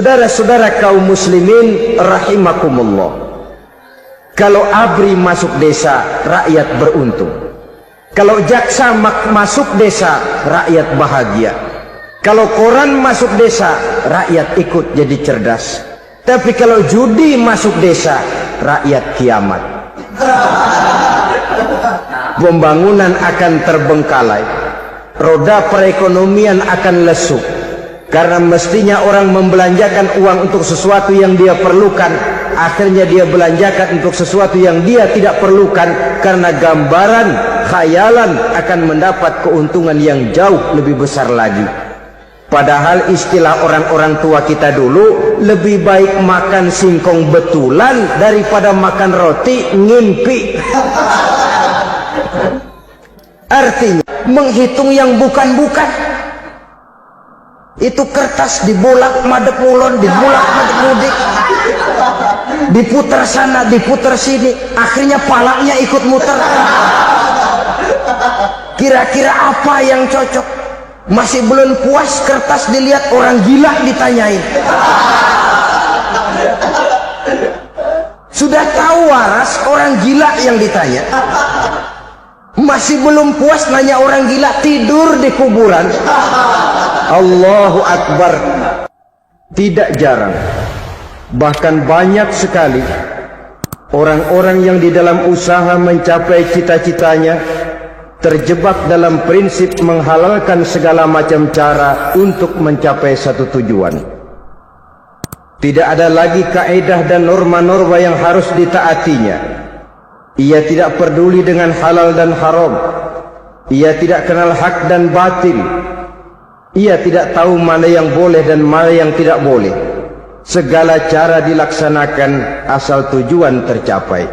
Saudara-saudara kaum muslimin rahimakumullah, kalau ABRI masuk desa, rakyat beruntung. Kalau jaksa masuk desa, rakyat bahagia. Kalau koran masuk desa, rakyat ikut jadi cerdas. Tapi kalau judi masuk desa, rakyat kiamat. Pembangunan akan terbengkalai, roda perekonomian akan lesu. Karena mestinya orang membelanjakan uang untuk sesuatu yang dia perlukan, akhirnya dia belanjakan untuk sesuatu yang dia tidak perlukan, karena gambaran, khayalan akan mendapat keuntungan yang jauh lebih besar lagi. Padahal istilah orang-orang tua kita dulu, lebih baik makan singkong betulan daripada makan roti ngimpi. Artinya menghitung yang bukan-bukan. Itu kertas dibolak madep ulon, dibolak madep mudik, diputar sana diputar sini, akhirnya palanya ikut muter. Kira-kira apa yang cocok? Masih belum puas, kertas dilihat orang gila ditanyain. Sudah tahu waras, orang gila yang ditanya. Masih belum puas, nanya orang gila, tidur di kuburan. Allahu Akbar. Tidak jarang, bahkan banyak sekali orang-orang yang di dalam usaha mencapai cita-citanya terjebak dalam prinsip menghalalkan segala macam cara untuk mencapai satu tujuan. Tidak ada lagi kaedah dan norma-norma yang harus ditaatinya. Ia tidak peduli dengan halal dan haram. Ia tidak kenal hak dan batil. Ia tidak tahu mana yang boleh dan mana yang tidak boleh. Segala cara dilaksanakan asal tujuan tercapai.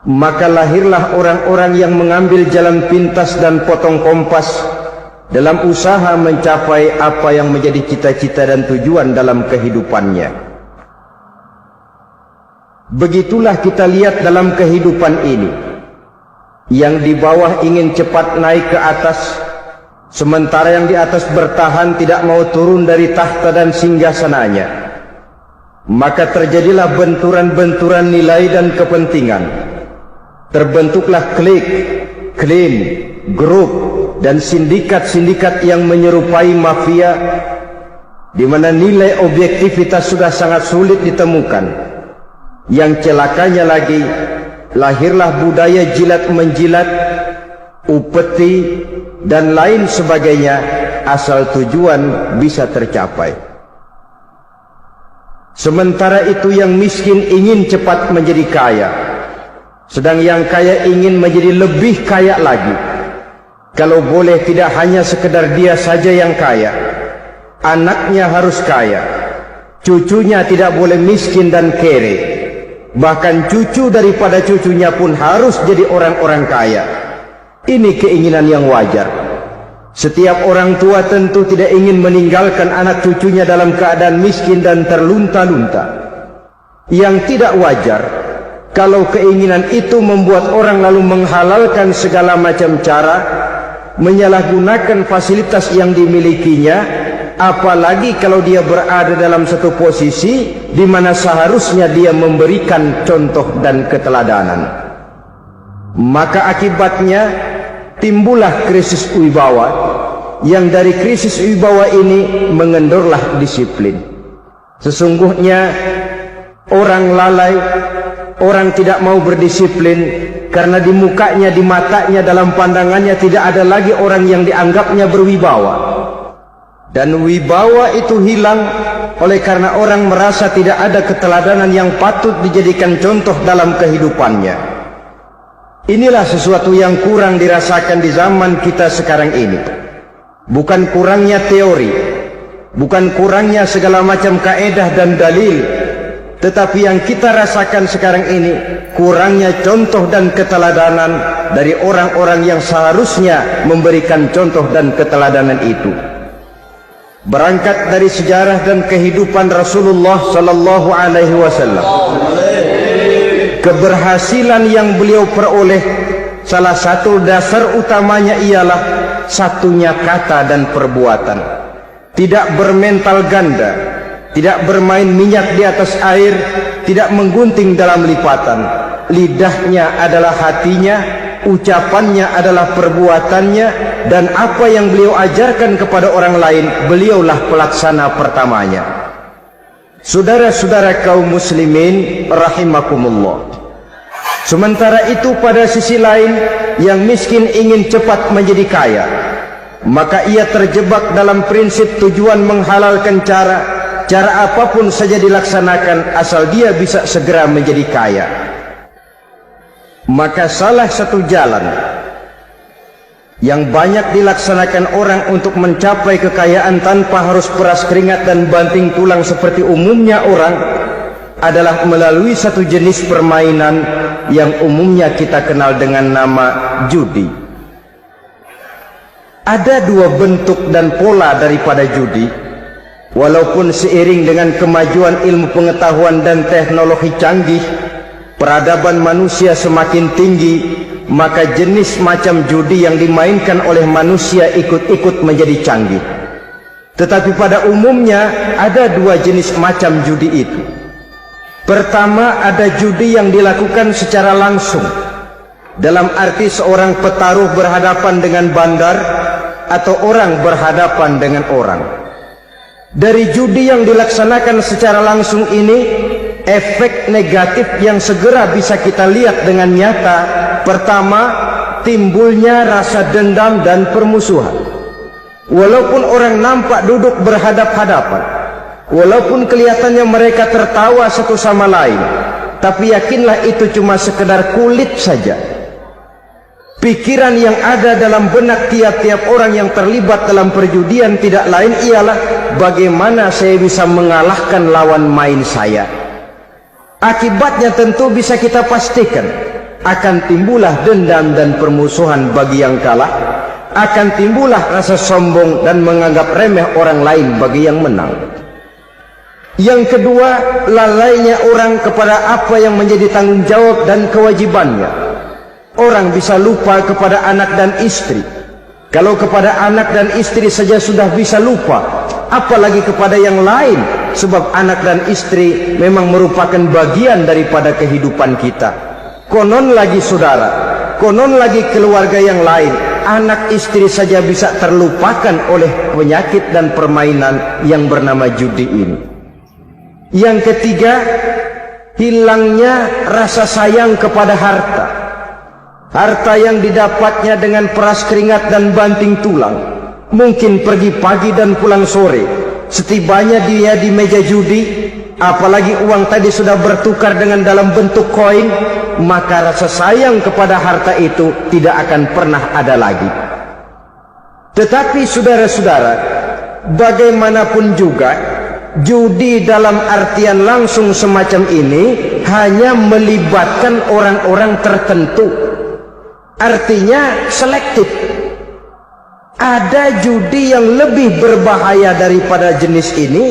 Maka lahirlah orang-orang yang mengambil jalan pintas dan potong kompas dalam usaha mencapai apa yang menjadi cita-cita dan tujuan dalam kehidupannya. Begitulah kita lihat dalam kehidupan ini. Yang di bawah ingin cepat naik ke atas, sementara yang di atas bertahan tidak mau turun dari tahta dan singgasananya. Maka terjadilah benturan-benturan nilai dan kepentingan. Terbentuklah klik, klan, grup, dan sindikat-sindikat yang menyerupai mafia, di mana nilai objektivitas sudah sangat sulit ditemukan. Yang celakanya lagi, lahirlah budaya jilat-menjilat, upeti, dan lain sebagainya, asal tujuan bisa tercapai. Sementara itu yang miskin ingin cepat menjadi kaya, sedang yang kaya ingin menjadi lebih kaya lagi. Kalau boleh tidak hanya sekedar dia saja yang kaya, anaknya harus kaya, cucunya tidak boleh miskin dan kere. Bahkan cucu daripada cucunya pun harus jadi orang-orang kaya. Ini keinginan yang wajar. Setiap orang tua tentu tidak ingin meninggalkan anak cucunya dalam keadaan miskin dan terlunta-lunta. Yang tidak wajar, kalau keinginan itu membuat orang lalu menghalalkan segala macam cara, menyalahgunakan fasilitas yang dimilikinya, apalagi kalau dia berada dalam satu posisi di mana seharusnya dia memberikan contoh dan keteladanan. Maka akibatnya timbullah krisis wibawa, yang dari krisis wibawa ini mengendorlah disiplin. Sesungguhnya orang lalai, orang tidak mau berdisiplin karena di mukanya, di matanya, dalam pandangannya tidak ada lagi orang yang dianggapnya berwibawa. Dan wibawa itu hilang oleh karena orang merasa tidak ada keteladanan yang patut dijadikan contoh dalam kehidupannya. Inilah sesuatu yang kurang dirasakan di zaman kita sekarang ini. Bukan kurangnya teori, bukan kurangnya segala macam kaedah dan dalil, tetapi yang kita rasakan sekarang ini kurangnya contoh dan keteladanan dari orang-orang yang seharusnya memberikan contoh dan keteladanan itu. Berangkat dari sejarah dan kehidupan Rasulullah sallallahu alaihi wasallam, keberhasilan yang beliau peroleh, salah satu dasar utamanya ialah satunya kata dan perbuatan. Tidak bermental ganda, tidak bermain minyak di atas air, tidak menggunting dalam lipatan. Lidahnya adalah hatinya, ucapannya adalah perbuatannya, dan apa yang beliau ajarkan kepada orang lain, beliaulah pelaksana pertamanya. Saudara-saudara kaum muslimin rahimakumullah. Sementara itu pada sisi lain, yang miskin ingin cepat menjadi kaya, maka ia terjebak dalam prinsip tujuan menghalalkan cara apapun saja dilaksanakan asal dia bisa segera menjadi kaya. Maka salah satu jalan yang banyak dilaksanakan orang untuk mencapai kekayaan tanpa harus peras keringat dan banting tulang seperti umumnya orang adalah melalui satu jenis permainan yang umumnya kita kenal dengan nama judi. Ada dua bentuk dan pola daripada judi. Walaupun seiring dengan kemajuan ilmu pengetahuan dan teknologi canggih, peradaban manusia semakin tinggi, maka jenis macam judi yang dimainkan oleh manusia ikut-ikut menjadi canggih. Tetapi pada umumnya ada dua jenis macam judi itu. Pertama, ada judi yang dilakukan secara langsung, dalam arti seorang petaruh berhadapan dengan bandar atau orang berhadapan dengan orang. Dari judi yang dilaksanakan secara langsung ini, efek negatif yang segera bisa kita lihat dengan nyata. Pertama, timbulnya rasa dendam dan permusuhan. Walaupun orang nampak duduk berhadap-hadapan, walaupun kelihatannya mereka tertawa satu sama lain, tapi yakinlah itu cuma sekedar kulit saja. Pikiran yang ada dalam benak tiap-tiap orang yang terlibat dalam perjudian tidak lain ialah bagaimana saya bisa mengalahkan lawan main saya. Akibatnya tentu bisa kita pastikan akan timbullah dendam dan permusuhan bagi yang kalah, akan timbullah rasa sombong dan menganggap remeh orang lain bagi yang menang. Yang kedua, lalainya orang kepada apa yang menjadi tanggung jawab dan kewajibannya. Orang bisa lupa kepada anak dan istri. Kalau kepada anak dan istri saja sudah bisa lupa, apalagi kepada yang lain. Sebab anak dan istri memang merupakan bagian daripada kehidupan kita. Konon lagi saudara, konon lagi keluarga yang lain, anak istri saja bisa terlupakan oleh penyakit dan permainan yang bernama judi ini. Yang ketiga, hilangnya rasa sayang kepada harta. Harta yang didapatnya dengan peras keringat dan banting tulang. Mungkin pergi pagi dan pulang sore. Setibanya dia di meja judi, apalagi uang tadi sudah bertukar dengan dalam bentuk koin, maka rasa sayang kepada harta itu tidak akan pernah ada lagi. Tetapi saudara-saudara, bagaimanapun juga, judi dalam artian langsung semacam ini hanya melibatkan orang-orang tertentu. Artinya selektif. Ada judi yang lebih berbahaya daripada jenis ini,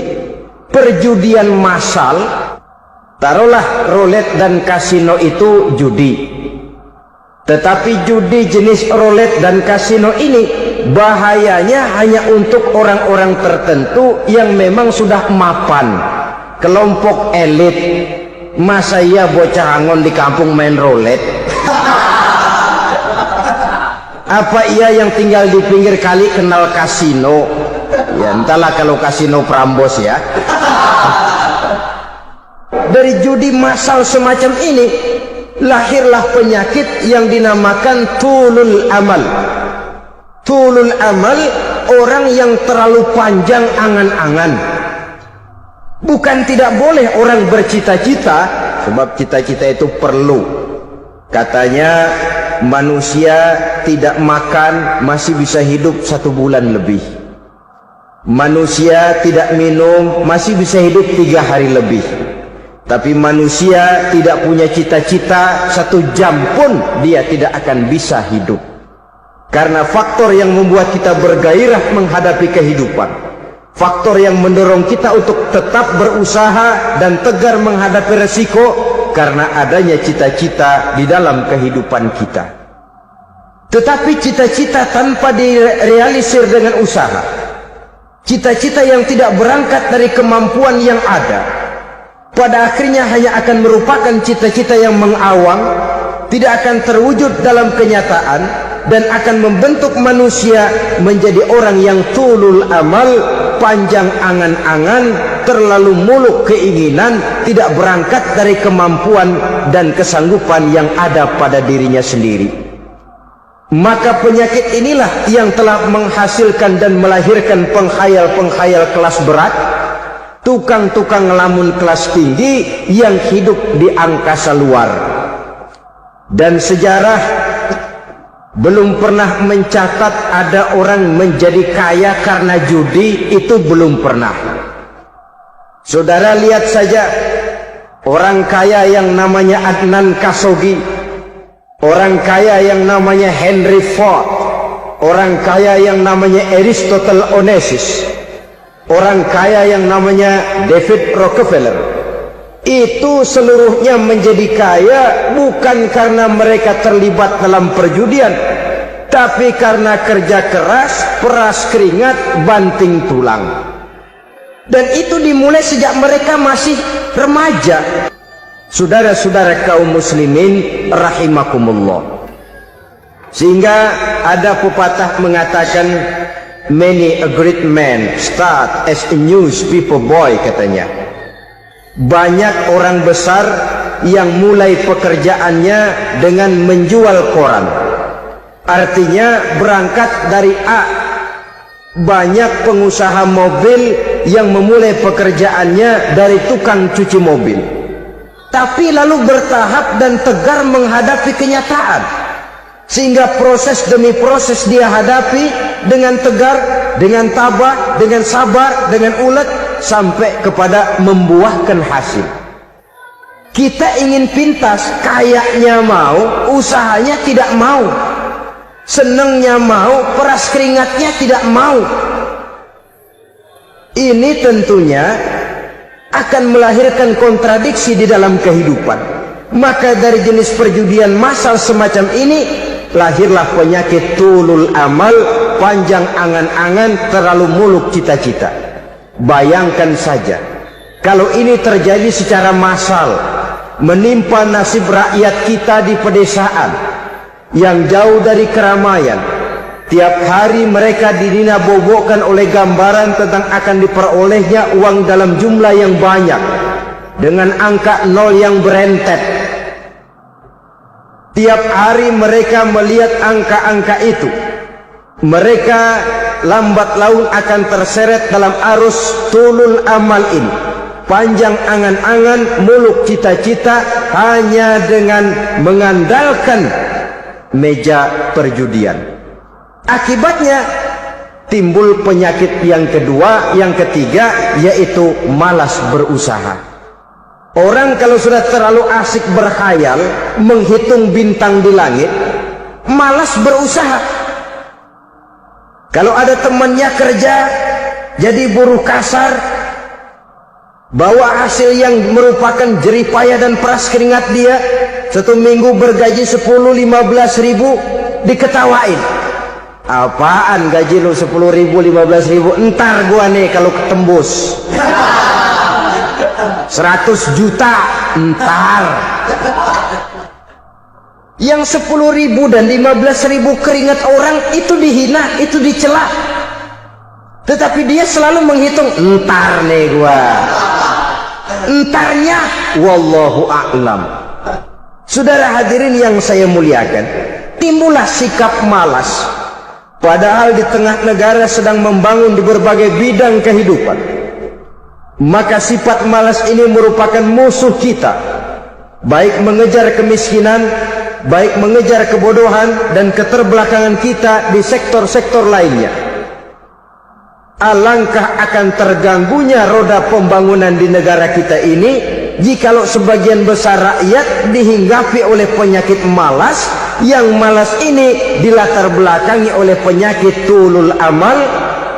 perjudian massal. Taruhlah roulette dan kasino itu judi. Tetapi judi jenis roulette dan kasino ini bahayanya hanya untuk orang-orang tertentu yang memang sudah mapan, kelompok elit. Masa iya bocah angon di kampung main roulette? Apa ia yang tinggal di pinggir kali kenal kasino? Ya entahlah kalau kasino Prambos ya. Dari judi massal semacam ini lahirlah penyakit yang dinamakan tulul amal. Tulul amal, orang yang terlalu panjang angan-angan. Bukan tidak boleh orang bercita-cita, sebab cita-cita itu perlu. Katanya manusia tidak makan masih bisa hidup 1 bulan lebih. Manusia tidak minum masih bisa hidup 3 hari lebih. Tapi manusia tidak punya cita-cita 1 jam pun dia tidak akan bisa hidup. Karena faktor yang membuat kita bergairah menghadapi kehidupan, faktor yang mendorong kita untuk tetap berusaha dan tegar menghadapi resiko, karena adanya cita-cita di dalam kehidupan kita. Tetapi cita-cita tanpa direalisir dengan usaha, cita-cita yang tidak berangkat dari kemampuan yang ada, pada akhirnya hanya akan merupakan cita-cita yang mengawang, tidak akan terwujud dalam kenyataan, dan akan membentuk manusia menjadi orang yang tulul amal, panjang angan-angan, terlalu muluk keinginan, tidak berangkat dari kemampuan dan kesanggupan yang ada pada dirinya sendiri. Maka penyakit inilah yang telah menghasilkan dan melahirkan penghayal-penghayal kelas berat, tukang-tukang ngelamun kelas tinggi yang hidup di angkasa luar. Dan sejarah belum pernah mencatat ada orang menjadi kaya karena judi, itu belum pernah. Saudara lihat saja orang kaya yang namanya Adnan Khashoggi, orang kaya yang namanya Henry Ford, orang kaya yang namanya Aristotle Onassis, orang kaya yang namanya David Rockefeller. Itu seluruhnya menjadi kaya bukan karena mereka terlibat dalam perjudian, tapi karena kerja keras, peras keringat, banting tulang. Dan itu dimulai sejak mereka masih remaja. Saudara-saudara kaum muslimin rahimakumullah. Sehingga ada pepatah mengatakan, many a great man start as a newspaper boy, katanya. Banyak orang besar yang mulai pekerjaannya dengan menjual koran. Artinya berangkat dari A. Banyak pengusaha mobil yang memulai pekerjaannya dari tukang cuci mobil, tapi lalu bertahap dan tegar menghadapi kenyataan, sehingga proses demi proses dia hadapi dengan tegar, dengan tabah, dengan sabar, dengan ulet, sampai kepada membuahkan hasil. Kita ingin pintas, kayaknya mau, usahanya tidak mau, senengnya mau, peras keringatnya tidak mau. Ini tentunya akan melahirkan kontradiksi di dalam kehidupan. Maka dari jenis perjudian massal semacam ini lahirlah penyakit tulul amal, panjang angan-angan, terlalu muluk cita-cita. Bayangkan saja kalau ini terjadi secara massal, menimpa nasib rakyat kita di pedesaan yang jauh dari keramaian. Tiap hari mereka dinina-bobokkan oleh gambaran tentang akan diperolehnya uang dalam jumlah yang banyak dengan angka nol yang berentet. Tiap hari mereka melihat angka-angka itu. Mereka lambat laun akan terseret dalam arus tulul amal ini. Panjang angan-angan, muluk cita-cita, hanya dengan mengandalkan meja perjudian. Akibatnya timbul penyakit yang kedua, yang ketiga, yaitu malas berusaha. Orang kalau sudah terlalu asik berkhayal, menghitung bintang di langit, malas berusaha. Kalau ada temannya kerja jadi buruh kasar, bawa hasil yang merupakan jeripaya dan peras keringat dia, satu minggu bergaji 10-15 ribu, diketawain. Apaan gaji lu 10 ribu, 15 ribu? Entar gua nih kalau ketembus 100 juta, entar. Yang 10 ribu dan 15 ribu keringat orang itu dihina, itu dicela. Tetapi dia selalu menghitung, entar nih gua. Entarnya wallahu a'lam. Saudara hadirin yang saya muliakan, timbullah sikap malas. Padahal di tengah negara sedang membangun di berbagai bidang kehidupan. Maka sifat malas ini merupakan musuh kita. Baik mengejar kemiskinan, baik mengejar kebodohan dan keterbelakangan kita di sektor-sektor lainnya. Alangkah akan terganggunya roda pembangunan di negara kita ini jikalau sebagian besar rakyat dihinggapi oleh penyakit malas, yang malas ini dilatar belakangi oleh penyakit tulul amal,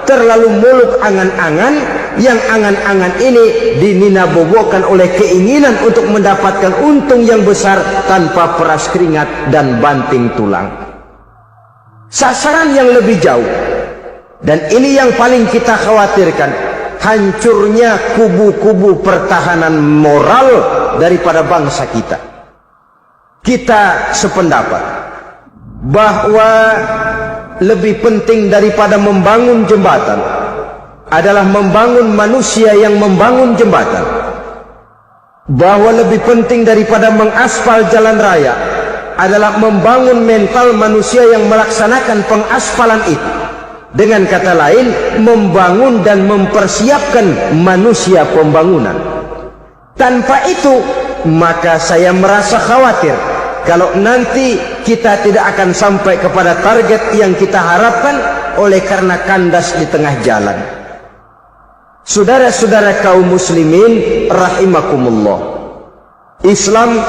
terlalu muluk angan-angan, yang angan-angan ini dinina-bobokkan oleh keinginan untuk mendapatkan untung yang besar tanpa peras keringat dan banting tulang. Sasaran yang lebih jauh Dan ini yang paling kita khawatirkan, hancurnya kubu-kubu pertahanan moral daripada bangsa kita. Kita sependapat bahwa lebih penting daripada membangun jembatan adalah membangun manusia yang membangun jembatan. Bahwa lebih penting daripada mengaspal jalan raya adalah membangun mental manusia yang melaksanakan pengaspalan itu. Dengan kata lain, membangun dan mempersiapkan manusia pembangunan. Tanpa itu, maka saya merasa khawatir kalau nanti kita tidak akan sampai kepada target yang kita harapkan oleh karena kandas di tengah jalan. Saudara-saudara kaum muslimin rahimakumullah, Islam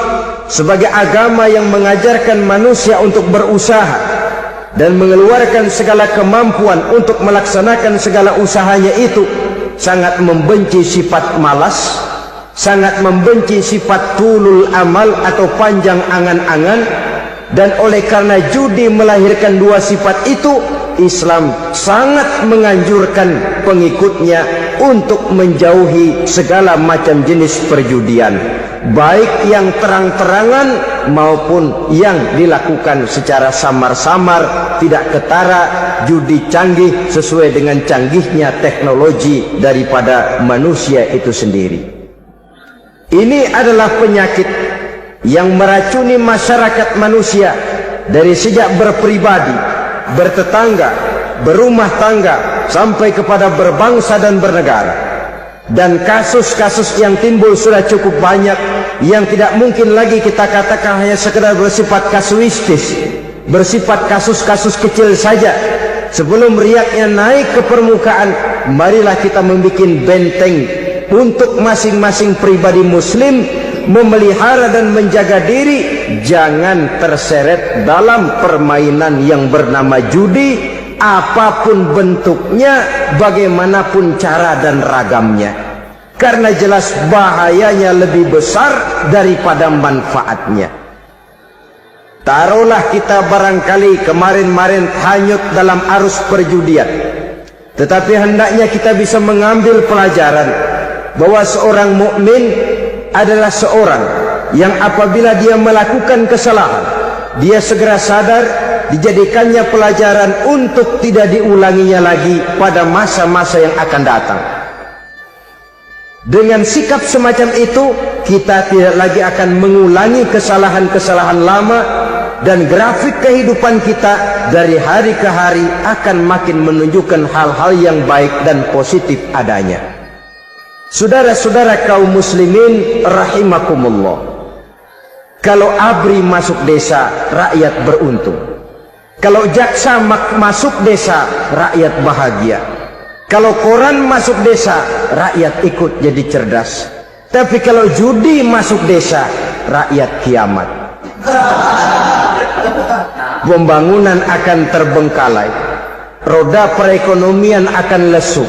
sebagai agama yang mengajarkan manusia untuk berusaha dan mengeluarkan segala kemampuan untuk melaksanakan segala usahanya itu, sangat membenci sifat malas, sangat membenci sifat tulul amal atau panjang angan-angan. Dan oleh karena judi melahirkan dua sifat itu, Islam sangat menganjurkan pengikutnya untuk menjauhi segala macam jenis perjudian, baik yang terang-terangan maupun yang dilakukan secara samar-samar, tidak ketara, judi canggih sesuai dengan canggihnya teknologi daripada manusia itu sendiri. Ini adalah penyakit yang meracuni masyarakat manusia dari sejak berpribadi, bertetangga, berumah tangga, sampai kepada berbangsa dan bernegara. Dan kasus-kasus yang timbul sudah cukup banyak, yang tidak mungkin lagi kita katakan hanya sekedar bersifat kasuistis, bersifat kasus-kasus kecil saja. Sebelum riaknya naik ke permukaan, marilah kita membuat benteng untuk masing-masing pribadi muslim memelihara dan menjaga diri, jangan terseret dalam permainan yang bernama judi, apapun bentuknya, bagaimanapun cara dan ragamnya. Karena jelas bahayanya lebih besar daripada manfaatnya. Taruhlah kita barangkali kemarin-marin hanyut dalam arus perjudian, tetapi hendaknya kita bisa mengambil pelajaran bahwa seorang mukmin adalah seorang yang apabila dia melakukan kesalahan, dia segera sadar, dijadikannya pelajaran untuk tidak diulanginya lagi pada masa-masa yang akan datang. Dengan sikap semacam itu, kita tidak lagi akan mengulangi kesalahan-kesalahan lama, dan grafik kehidupan kita dari hari ke hari akan makin menunjukkan hal-hal yang baik dan positif adanya. Saudara-saudara kaum muslimin rahimakumullah, kalau ABRI masuk desa, rakyat beruntung. Kalau jaksa masuk desa, rakyat bahagia. Kalau koran masuk desa, rakyat ikut jadi cerdas. Tapi kalau judi masuk desa, rakyat kiamat. Pembangunan akan terbengkalai, roda perekonomian akan lesu.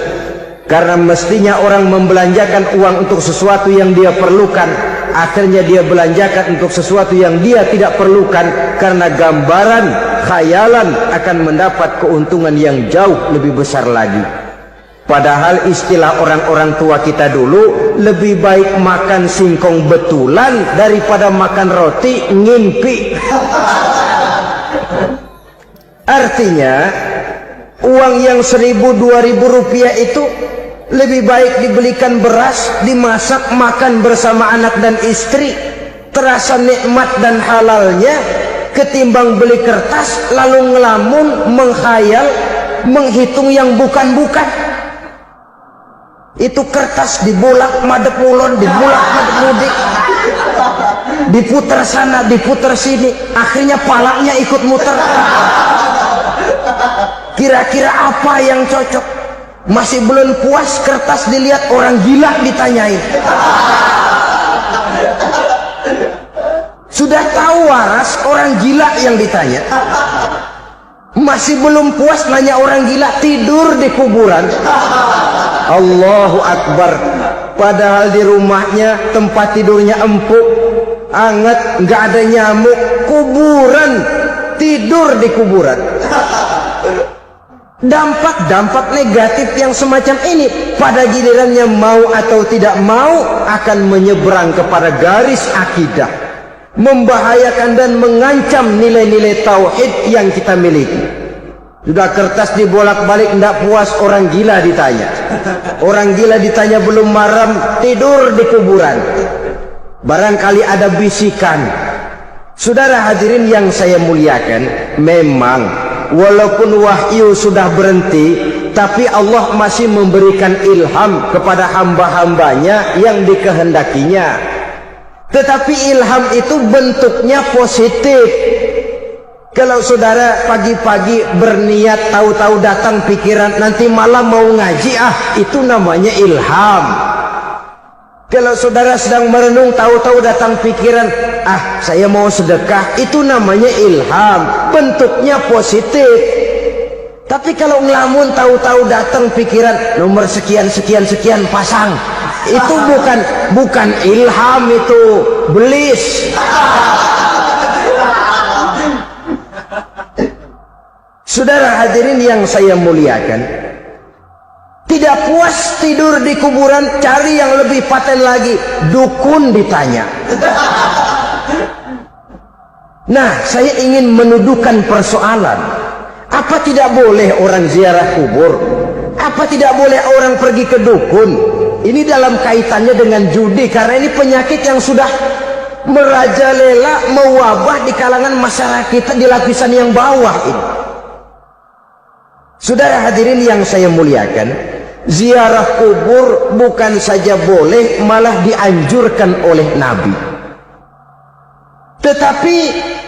Karena mestinya orang membelanjakan uang untuk sesuatu yang dia perlukan, akhirnya dia belanjakan untuk sesuatu yang dia tidak perlukan, karena gambaran, khayalan akan mendapat keuntungan yang jauh lebih besar lagi. Padahal istilah orang-orang tua kita dulu, lebih baik makan singkong betulan daripada makan roti ngimpi. Artinya uang yang 1.000-2.000 rupiah itu lebih baik dibelikan beras, dimasak, makan bersama anak dan istri, terasa nikmat dan halalnya, ketimbang beli kertas lalu ngelamun, menghayal, menghitung yang bukan-bukan. Itu kertas dibolak madep ulon, dibolak madep mudik, diputar sana, diputar sini, akhirnya palanya ikut muter. Kira-kira apa yang cocok? Masih belum puas kertas dilihat, orang gila ditanyain. Sudah tahu waras, orang gila yang ditanya. Masih belum puas nanya orang gila, tidur di kuburan. Allahu Akbar. Padahal di rumahnya tempat tidurnya empuk, anget, nggak ada nyamuk. Kuburan, tidur di kuburan. Dampak-dampak negatif yang semacam ini pada gilirannya mau atau tidak mau akan menyeberang kepada garis akidah, membahayakan dan mengancam nilai-nilai tauhid yang kita miliki. Sudah kertas dibolak-balik, tidak puas, orang gila ditanya. Orang gila ditanya belum maram, tidur di kuburan. Barangkali ada bisikan. Saudara hadirin yang saya muliakan, memang walaupun wahyu sudah berhenti, tapi Allah masih memberikan ilham kepada hamba-hambanya yang dikehendakinya. Tetapi ilham itu bentuknya positif. Kalau saudara pagi-pagi berniat, tahu-tahu datang pikiran nanti malam mau ngaji, itu namanya ilham. Kalau saudara sedang merenung, tahu-tahu datang pikiran, saya mau sedekah, itu namanya ilham, bentuknya positif. Tapi kalau ngelamun, tahu-tahu datang pikiran nomor sekian sekian sekian pasang, itu bukan ilham, itu belis. Saudara hadirin yang saya muliakan, tidak puas tidur di kuburan, cari yang lebih paten lagi, dukun ditanya. Nah, saya ingin menuduhkan persoalan. Apa tidak boleh orang ziarah kubur? Apa tidak boleh orang pergi ke dukun? Ini dalam kaitannya dengan judi, karena ini penyakit yang sudah merajalela, mewabah di kalangan masyarakat kita di lapisan yang bawah ini. Saudara hadirin yang saya muliakan, ziarah kubur bukan saja boleh, malah dianjurkan oleh Nabi. Tetapi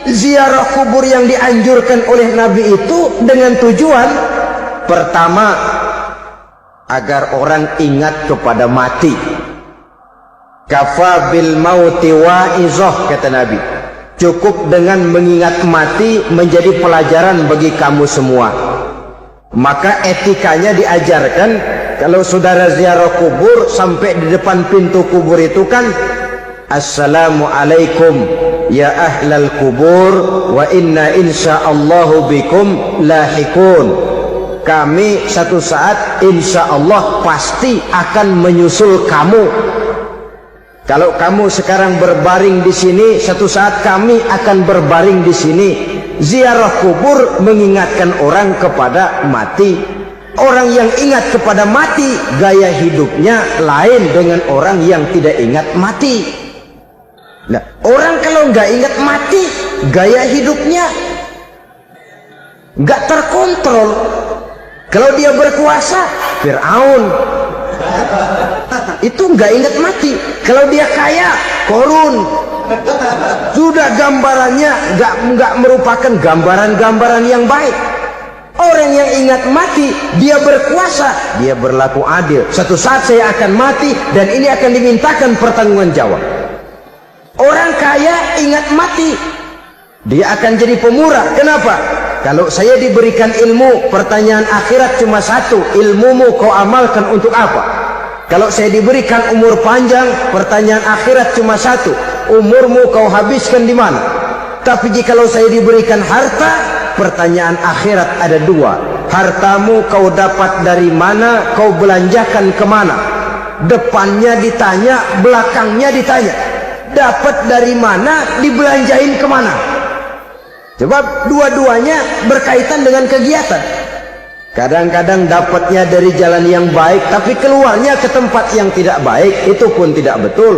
ziarah kubur yang dianjurkan oleh Nabi itu dengan tujuan pertama, agar orang ingat kepada mati. Kafa bil mauti wa'izah, kata Nabi. Cukup dengan mengingat mati menjadi pelajaran bagi kamu semua. Maka etikanya diajarkan, kalau saudara ziarah kubur, sampai di depan pintu kubur itu kan, Assalamualaikum ya ahlal kubur, wa inna insyaallahu bikum lahikun. Kami satu saat insya Allah pasti akan menyusul kamu. Kalau kamu sekarang berbaring di sini, satu saat kami akan berbaring di sini. Ziarah kubur mengingatkan orang kepada mati. Orang yang ingat kepada mati, gaya hidupnya lain dengan orang yang tidak ingat mati. Nah, orang kalau nggak ingat mati, gaya hidupnya nggak terkontrol. Kalau dia berkuasa, Fir'aun, itu nggak ingat mati. Kalau dia kaya, Korun. Sudah gambarannya nggak merupakan gambaran-gambaran yang baik. Orang yang ingat mati, dia berkuasa, dia berlaku adil. Satu saat saya akan mati dan ini akan dimintakan pertanggungan jawab. Orang kaya ingat mati, dia akan jadi pemurah. Kenapa? Kalau saya diberikan ilmu, pertanyaan akhirat cuma satu, ilmumu kau amalkan untuk apa? Kalau saya diberikan umur panjang, pertanyaan akhirat cuma satu, umurmu kau habiskan di mana? Tapi jikalau saya diberikan harta, pertanyaan akhirat ada dua, hartamu kau dapat dari mana, kau belanjakan kemana? Depannya ditanya, belakangnya ditanya, dapat dari mana, dibelanjain kemana? Sebab dua-duanya berkaitan dengan kegiatan. Kadang-kadang dapatnya dari jalan yang baik, tapi keluarnya ke tempat yang tidak baik, itu pun tidak betul.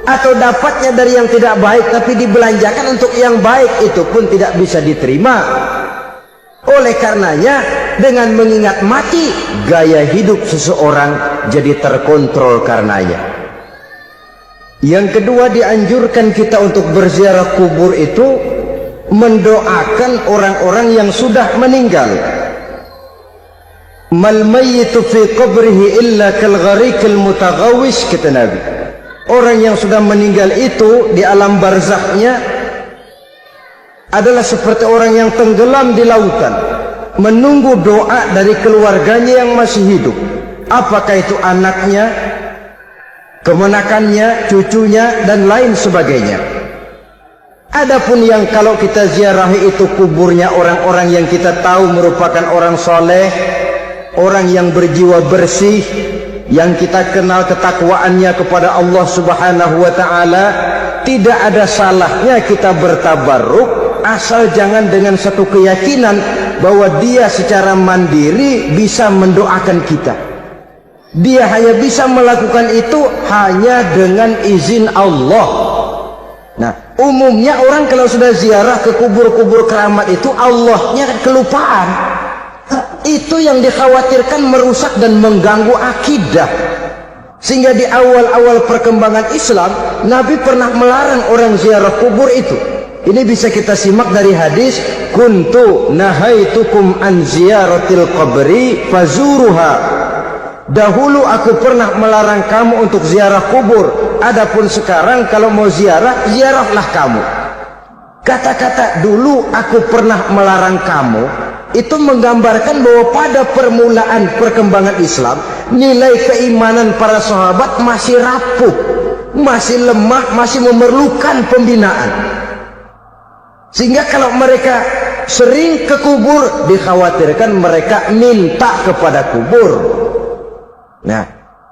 Atau dapatnya dari yang tidak baik, tapi dibelanjakan untuk yang baik, itu pun tidak bisa diterima. Oleh karenanya, dengan mengingat mati, gaya hidup seseorang jadi terkontrol karenanya. Yang kedua, dianjurkan kita untuk berziarah kubur itu mendoakan orang-orang yang sudah meninggal. Mal mayyitu fi qabrihi illa kal gharikil mutaghawis, kata Nabi. Orang yang sudah meninggal itu di alam barzakhnya adalah seperti orang yang tenggelam di lautan, menunggu doa dari keluarganya yang masih hidup. Apakah itu anaknya, kemenakannya, cucunya, dan lain sebagainya. Adapun yang kalau kita ziarahi itu kuburnya orang-orang yang kita tahu merupakan orang soleh, orang yang berjiwa bersih, yang kita kenal ketakwaannya kepada Allah Subhanahu wa ta'ala, tidak ada salahnya kita bertabarruk, asal jangan dengan satu keyakinan bahwa dia secara mandiri bisa mendoakan kita. Dia hanya bisa melakukan itu hanya dengan izin Allah. Nah, umumnya orang kalau sudah ziarah ke kubur-kubur keramat itu Allahnya kelupaan. Itu yang dikhawatirkan merusak dan mengganggu akidah. Sehingga di awal-awal perkembangan Islam, Nabi pernah melarang orang ziarah kubur itu. Ini bisa kita simak dari hadis, kuntu nahaitukum an ziyaratil qabri fazuruha. Dahulu aku pernah melarang kamu untuk ziarah kubur, adapun sekarang kalau mau ziarah, ziarahlah kamu. Kata-kata dulu aku pernah melarang kamu itu menggambarkan bahwa pada permulaan perkembangan Islam, nilai keimanan para sahabat masih rapuh, masih lemah, masih memerlukan pembinaan. Sehingga kalau mereka sering ke kubur, dikhawatirkan mereka minta kepada kubur. Nah,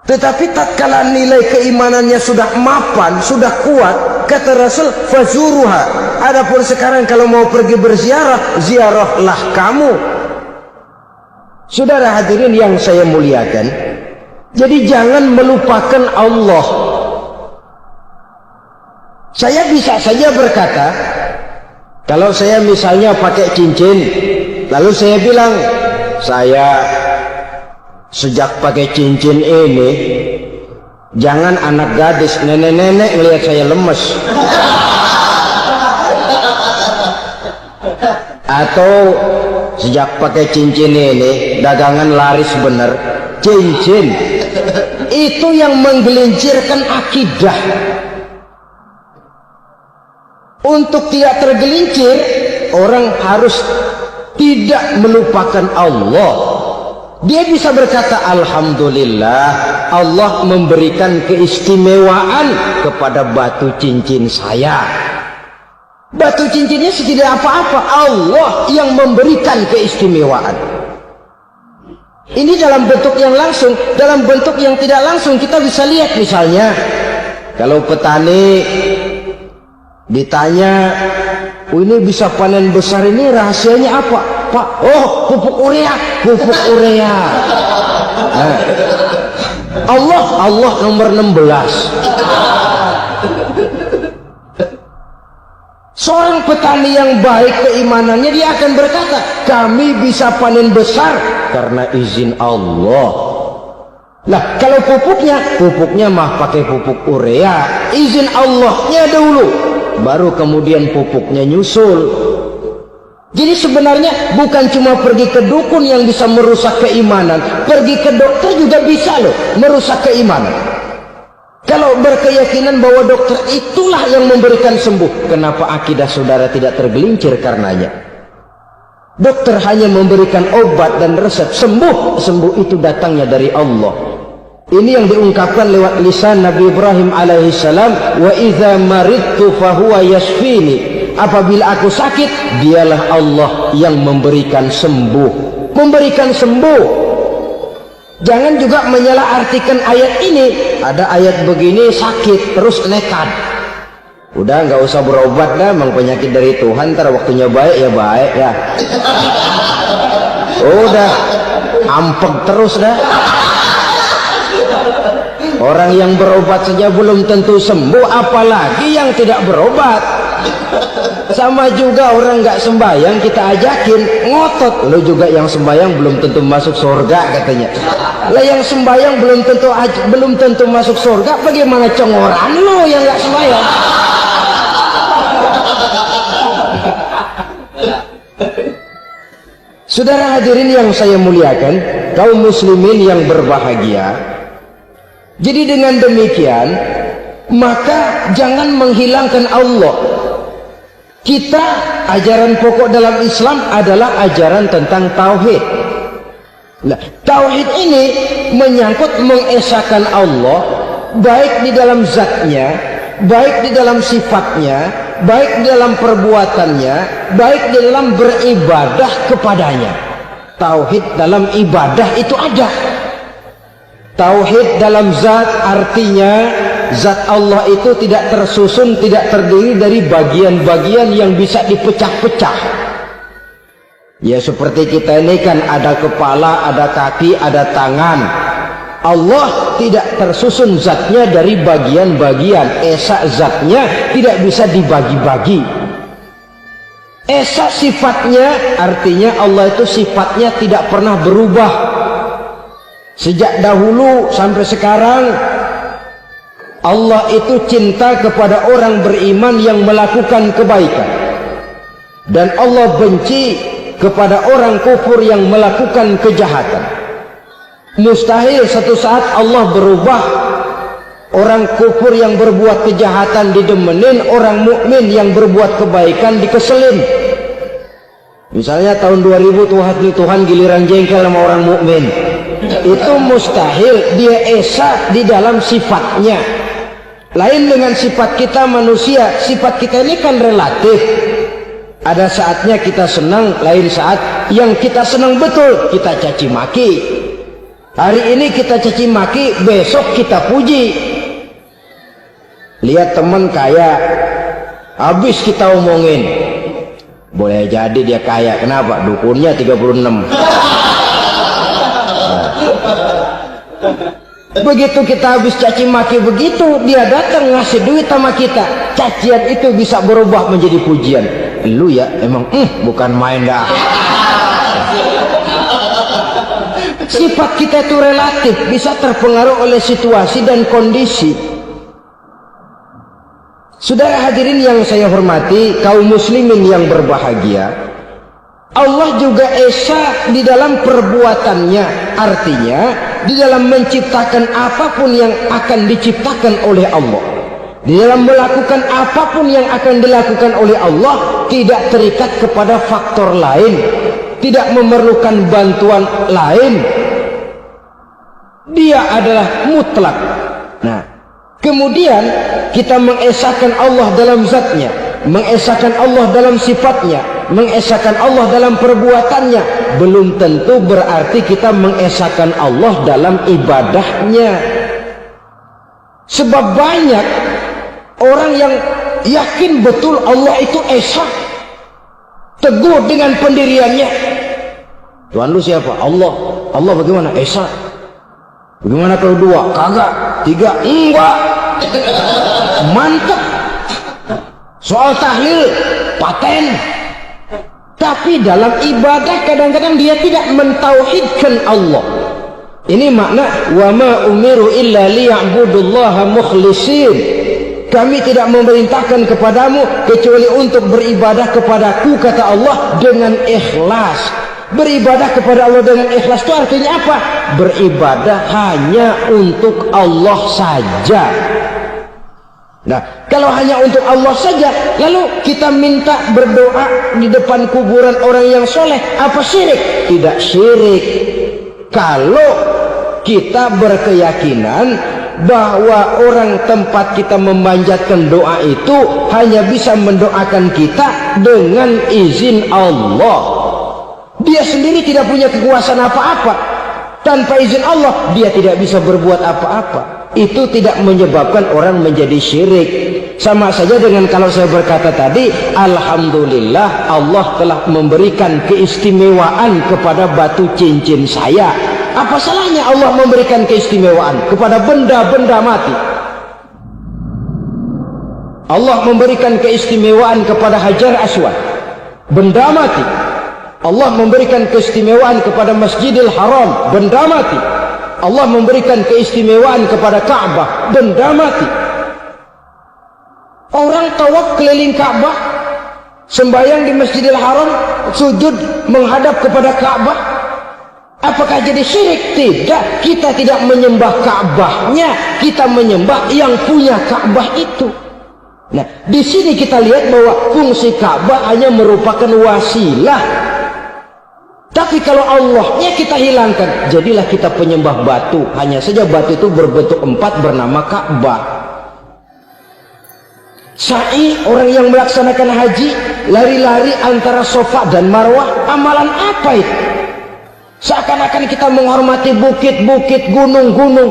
tetapi tatkala nilai keimanannya sudah mapan, sudah kuat, kata Rasul, fazuruha. Adapun sekarang kalau mau pergi berziarah, ziarahlah kamu. Saudara hadirin yang saya muliakan, jadi jangan melupakan Allah. Saya bisa saja berkata, kalau saya misalnya pakai cincin, lalu saya bilang, saya sejak pakai cincin ini, jangan anak gadis, nenek-nenek melihat saya lemes. Atau sejak pakai cincin ini, dagangan laris bener. Cincin itu yang menggelincirkan akidah. Untuk tidak tergelincir, orang harus tidak melupakan Allah. Dia bisa berkata, alhamdulillah, Allah memberikan keistimewaan kepada batu cincin saya. Batu cincinnya tidak apa-apa, Allah yang memberikan keistimewaan. Ini dalam bentuk yang langsung. Dalam bentuk yang tidak langsung kita bisa lihat, misalnya kalau petani ditanya, ini bisa panen besar ini rahasianya apa, Pak? Oh, pupuk urea, pupuk urea. Nah, Allah nomor 16. Seorang petani yang baik keimanannya, dia akan berkata, kami bisa panen besar karena izin Allah. Lah, kalau pupuknya mah pakai pupuk urea, izin Allahnya dahulu, baru kemudian pupuknya nyusul. Jadi sebenarnya bukan cuma pergi ke dukun yang bisa merusak keimanan, pergi ke dokter juga bisa loh merusak keimanan. Kalau berkeyakinan bahwa dokter itulah yang memberikan sembuh, kenapa akidah saudara tidak tergelincir karenanya? Dokter hanya memberikan obat dan resep, sembuh itu datangnya dari Allah. Ini yang diungkapkan lewat lisan Nabi Ibrahim alaihissalam, wa idza maridtu fahuwa yashfini. Apabila aku sakit, dialah Allah yang memberikan sembuh. Memberikan sembuh. Jangan juga menyalahartikan ayat ini. Ada ayat begini sakit terus nekat. Udah nggak usah berobat dah, memang penyakit dari Tuhan, ntar waktunya baik ya baik ya. Udah ampek terus dah. Orang yang berobat saja belum tentu sembuh, apalagi yang tidak berobat. Sama juga orang nggak sembahyang kita ajakin ngotot, lo juga yang sembahyang belum tentu masuk surga katanya. Lah yang sembahyang belum tentu masuk surga, bagaimana cengoran lo yang nggak sembahyang? Saudara hadirin yang saya muliakan, kaum muslimin yang berbahagia. Jadi dengan demikian, maka jangan menghilangkan Allah. Kita, ajaran pokok dalam Islam adalah ajaran tentang tauhid. Nah, tauhid ini menyangkut mengesahkan Allah, baik di dalam zatnya, baik di dalam sifatnya, baik dalam perbuatannya, baik di dalam beribadah kepadanya. Tauhid dalam ibadah itu ada. Tauhid dalam zat artinya zat Allah itu tidak tersusun, tidak terdiri dari bagian-bagian yang bisa dipecah-pecah. Ya seperti kita ini kan ada kepala, ada kaki, ada tangan. Allah tidak tersusun zatnya dari bagian-bagian. Esa zatnya tidak bisa dibagi-bagi. Esa sifatnya artinya Allah itu sifatnya tidak pernah berubah. Sejak dahulu sampai sekarang Allah itu cinta kepada orang beriman yang melakukan kebaikan. Dan Allah benci kepada orang kufur yang melakukan kejahatan. Mustahil satu saat Allah berubah. Orang kufur yang berbuat kejahatan didemenin, orang mukmin yang berbuat kebaikan dikeselin. Misalnya tahun 2000 Tuhan giliran jengkel sama orang mukmin. Itu mustahil. Dia esa di dalam sifatnya. Lain dengan sifat kita manusia. Sifat kita ini kan relatif. Ada saatnya kita senang, lain saat yang kita senang betul kita caci maki. Hari ini kita caci maki, besok kita puji. Lihat teman kaya, habis kita omongin, boleh jadi dia kaya. Kenapa? Dukunnya 36. Begitu kita habis caci maki begitu, dia datang ngasih duit sama kita. Cacian itu bisa berubah menjadi pujian. Lu ya emang bukan main dah. Sifat kita itu relatif, bisa terpengaruh oleh situasi dan kondisi. Saudara hadirin yang saya hormati, kaum muslimin yang berbahagia, Allah juga esa di dalam perbuatannya. Artinya di dalam menciptakan apapun yang akan diciptakan oleh Allah, di dalam melakukan apapun yang akan dilakukan oleh Allah, tidak terikat kepada faktor lain, tidak memerlukan bantuan lain. Dia adalah mutlak. Nah, kemudian kita mengesahkan Allah dalam zatnya, mengesahkan Allah dalam sifatnya, mengesahkan Allah dalam perbuatannya. Belum tentu berarti kita mengesahkan Allah dalam ibadahnya. Sebab banyak orang yang yakin betul Allah itu esa, teguh dengan pendiriannya. Tuhan lu siapa? Allah. Allah bagaimana? Esa. Bagaimana kalau dua? Kagak. Tiga? Enggak. Mantap. Soal tahlil paten. Tapi dalam ibadah kadang-kadang dia tidak mentauhidkan Allah. Ini makna wa ma umiru illa liya'budullaha mukhlisin. Kami tidak memerintahkan kepadamu kecuali untuk beribadah kepadaku, kata Allah, dengan ikhlas. Beribadah kepada Allah dengan ikhlas itu artinya apa? Beribadah hanya untuk Allah saja. Nah, kalau hanya untuk Allah saja, lalu kita minta berdoa di depan kuburan orang yang soleh, apa syirik? Tidak syirik. Kalau kita berkeyakinan bahwa orang tempat kita memanjatkan doa itu hanya bisa mendoakan kita dengan izin Allah. Dia sendiri tidak punya kekuasaan apa-apa. Tanpa izin Allah dia tidak bisa berbuat apa-apa. Itu tidak menyebabkan orang menjadi syirik. Sama saja dengan kalau saya berkata tadi, alhamdulillah Allah telah memberikan keistimewaan kepada batu cincin saya. Apa salahnya Allah memberikan keistimewaan kepada benda-benda mati? Allah memberikan keistimewaan kepada Hajar Aswad, benda mati. Allah memberikan keistimewaan kepada Masjidil Haram, benda mati. Allah memberikan keistimewaan kepada Ka'bah, benda mati. Orang tawaf keliling Ka'bah, sembahyang di Masjidil Haram, sujud menghadap kepada Ka'bah. Apakah jadi syirik? Tidak. Kita tidak menyembah Ka'bahnya, kita menyembah yang punya Ka'bah itu. Nah, di sini kita lihat bahwa fungsi Ka'bah hanya merupakan wasilah. Tapi kalau Allahnya kita hilangkan, jadilah kita penyembah batu. Hanya saja batu itu berbentuk 4 bernama Ka'bah. Sa'i, orang yang melaksanakan haji, lari-lari antara Safa dan Marwah, amalan apa itu? Seakan-akan kita menghormati bukit-bukit, gunung-gunung.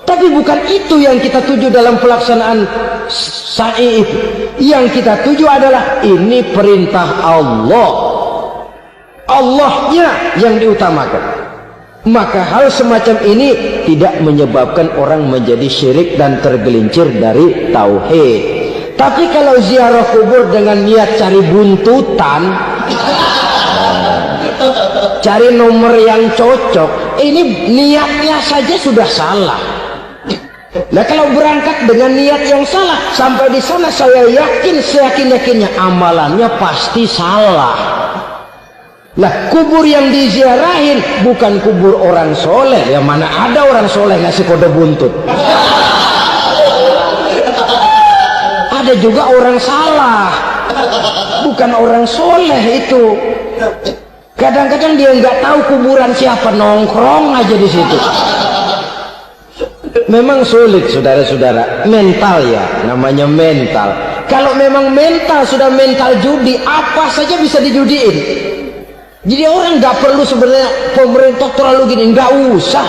Tapi bukan itu yang kita tuju dalam pelaksanaan sa'i itu. Yang kita tuju adalah ini perintah Allah. Allahnya yang diutamakan. Maka hal semacam ini tidak menyebabkan orang menjadi syirik dan tergelincir dari tauhid. Tapi kalau ziarah kubur dengan niat cari buntutan, cari nomor yang cocok, ini niatnya saja sudah salah. Nah, kalau berangkat dengan niat yang salah, sampai di sana saya yakin, seyakin-yakinnya amalannya pasti salah. Nah, kubur yang diziarahin bukan kubur orang soleh. Yang mana ada orang soleh ngasih kode buntut. Ada juga orang salah, bukan orang soleh itu. Kadang-kadang dia nggak tahu kuburan siapa, nongkrong aja di situ. Memang sulit, saudara-saudara, mental ya, namanya mental. Kalau memang mental sudah mental judi, apa saja bisa dijudiin. Jadi orang nggak perlu sebenarnya pemerintah terlalu gini, nggak usah,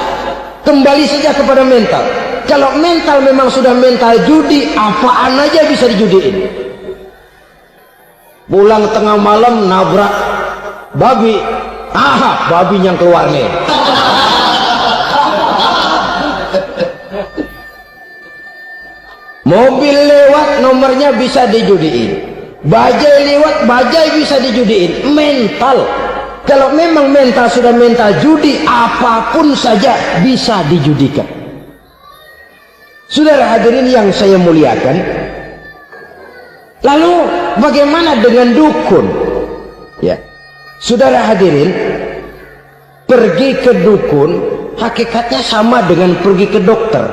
kembali saja kepada mental. Kalau mental memang sudah mental judi, apaan aja bisa dijudiin. Pulang tengah malam nabrak babi, babi yang keluar nih. Mobil lewat, nomornya bisa dijudiin. Bajai lewat, bajai bisa dijudiin. Mental. Kalau memang mental sudah mental judi, apapun saja bisa dijudikan. Saudara hadirin yang saya muliakan, lalu bagaimana dengan dukun? Ya, saudara hadirin, pergi ke dukun hakikatnya sama dengan pergi ke dokter.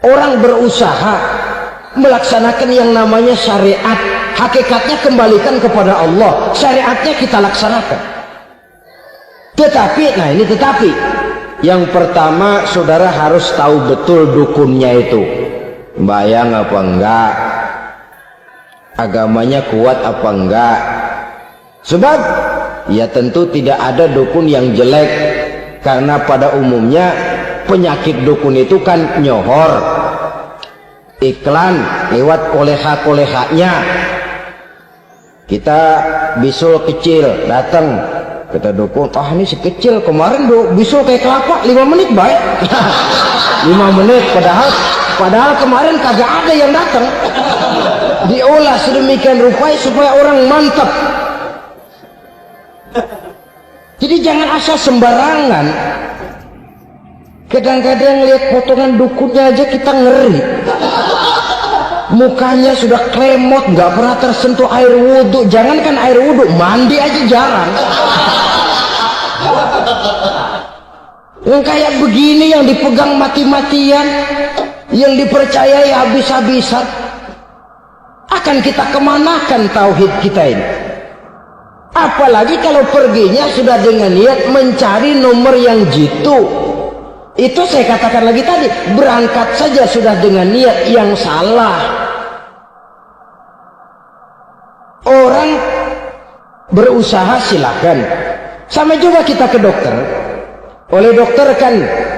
Orang berusaha melaksanakan yang namanya syariat, hakikatnya kembalikan kepada Allah. Syariatnya kita laksanakan. Tetapi, nah ini tetapi, yang pertama saudara harus tahu betul dukunnya itu bayang apa enggak, agamanya kuat apa enggak. Sebab ya tentu tidak ada dukun yang jelek, karena pada umumnya penyakit dukun itu kan nyohor, iklan lewat koleha-kolehanya. Kita bisul kecil datang, kata dukun, ini si kecil kemarin bisul kayak kelapa 5 menit baik. 5 menit padahal kemarin kagak ada yang datang. Diolah sedemikian rupa supaya orang mantap. Jadi jangan asal sembarangan. Kadang-kadang lihat potongan dukunnya aja kita ngeri. Mukanya sudah kremot, nggak pernah tersentuh air wudhu. Jangankan air wudhu, mandi aja jarang. Yang kayak begini yang dipegang mati-matian, yang dipercayai habis-habisan, akan kita kemanakan tauhid kita ini? Apalagi kalau perginya sudah dengan niat mencari nomor yang jitu. Itu saya katakan lagi tadi, berangkat saja sudah dengan niat yang salah. Orang berusaha silakan. Sama juga kita ke dokter. Oleh dokter kan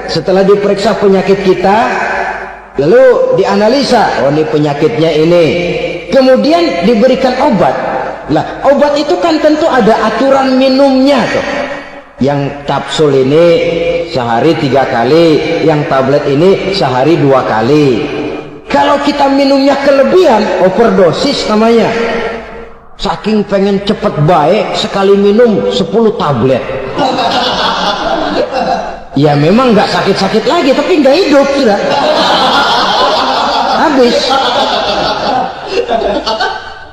setelah diperiksa penyakit kita, lalu dianalisa, oh ini penyakitnya ini. Kemudian diberikan obat. Lah, obat itu kan tentu ada aturan minumnya tuh. Yang kapsul ini sehari 3 kali, yang tablet ini sehari 2 kali. Kalau kita minumnya kelebihan, overdosis namanya. Saking pengen cepet baik, sekali minum 10 tablet. Ya memang nggak sakit-sakit lagi, tapi nggak hidup sudah. Habis.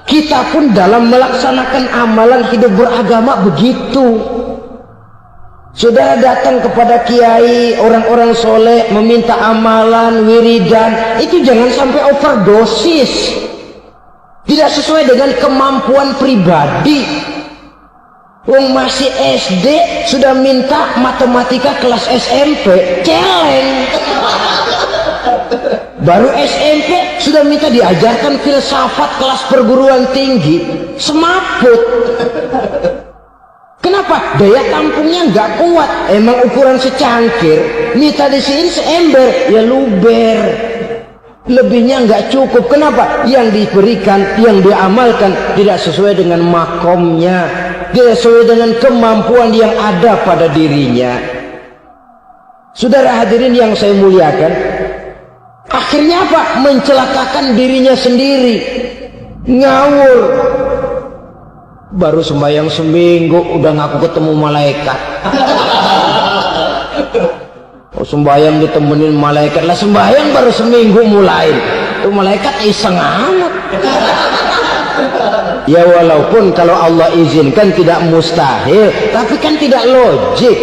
Kita pun dalam melaksanakan amalan hidup beragama begitu. Saudara datang kepada kiai, orang-orang soleh, meminta amalan, wiridan, itu jangan sampai overdosis. Tidak sesuai dengan kemampuan pribadi. Wong masih SD sudah minta matematika kelas SMP, celeng. Baru SMP sudah minta diajarkan filsafat kelas perguruan tinggi, semaput. Kenapa? Daya tampungnya nggak kuat. Emang ukuran secangkir, minta di sini seember, ya luber. Lebihnya nggak cukup. Kenapa? Yang diberikan, yang diamalkan tidak sesuai dengan makomnya, tidak sesuai dengan kemampuan yang ada pada dirinya. Saudara hadirin yang saya muliakan, akhirnya apa? Mencelakakan dirinya sendiri, ngawur. Baru sembahyang seminggu udah ngaku ketemu malaikat. Oh, sembahyang ditemenin malaikat lah, sembahyang baru seminggu mulai. Itu malaikat iseng amat. Ya walaupun kalau Allah izinkan tidak mustahil, tapi kan tidak logik.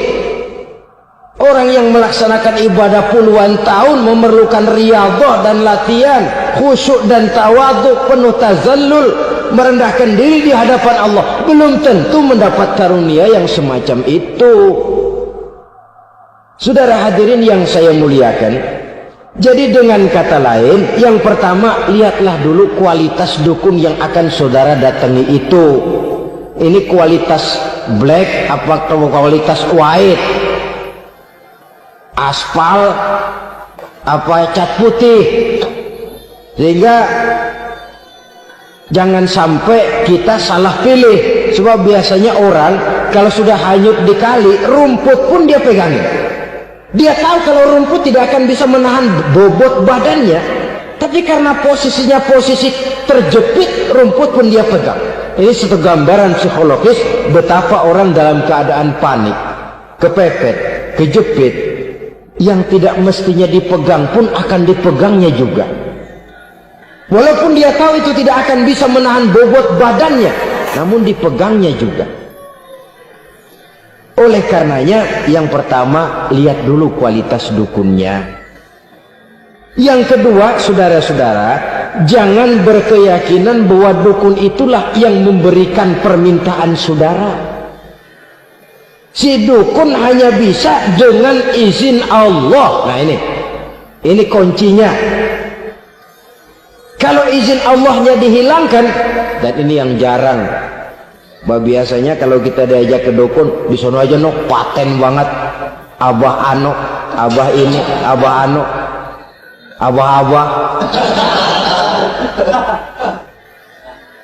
Orang yang melaksanakan ibadah puluhan tahun memerlukan riyadhah dan latihan, khusyuk dan tawadhu, penuh tazallul, merendahkan diri di hadapan Allah, belum tentu mendapat karunia yang semacam itu. Saudara hadirin yang saya muliakan, jadi dengan kata lain, yang pertama, lihatlah dulu kualitas dukun yang akan saudara datangi itu. Ini kualitas black apa kualitas white, aspal apa cat putih, sehingga jangan sampai kita salah pilih. Sebab biasanya orang kalau sudah hanyut di kali, rumput pun dia pegangin. Dia tahu kalau rumput tidak akan bisa menahan bobot badannya, tapi karena posisinya posisi terjepit, rumput pun dia pegang. Ini satu gambaran psikologis betapa orang dalam keadaan panik, kepepet, kejepit, yang tidak mestinya dipegang pun akan dipegangnya juga. Walaupun dia tahu itu tidak akan bisa menahan bobot badannya, namun dipegangnya juga. Oleh karenanya, yang pertama, lihat dulu kualitas dukunnya. Yang kedua, saudara-saudara, jangan berkeyakinan bahwa dukun itulah yang memberikan permintaan saudara. Si dukun hanya bisa dengan izin Allah. Nah ini kuncinya. Kalau izin Allahnya dihilangkan, dan ini yang jarang. Biasanya kalau kita diajak ke dukun, di sana aja paten banget. Abah anu, abah ini, abah anu, abah-abah.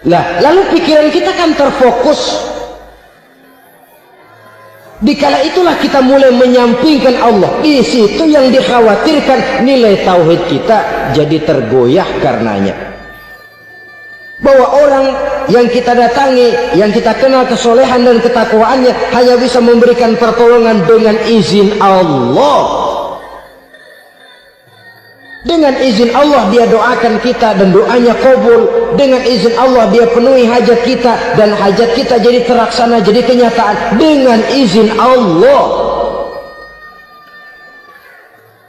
Lah, lalu pikiran kita kan terfokus. Dikala itulah kita mulai menyampingkan Allah. Di situ yang dikhawatirkan nilai tauhid kita jadi tergoyah karenanya. Bahwa orang yang kita datangi, yang kita kenal kesolehan dan ketakwaannya, hanya bisa memberikan pertolongan dengan izin Allah. Dengan izin Allah dia doakan kita dan doanya kabul. Dengan izin Allah dia penuhi hajat kita dan hajat kita jadi terlaksana, jadi kenyataan dengan izin Allah.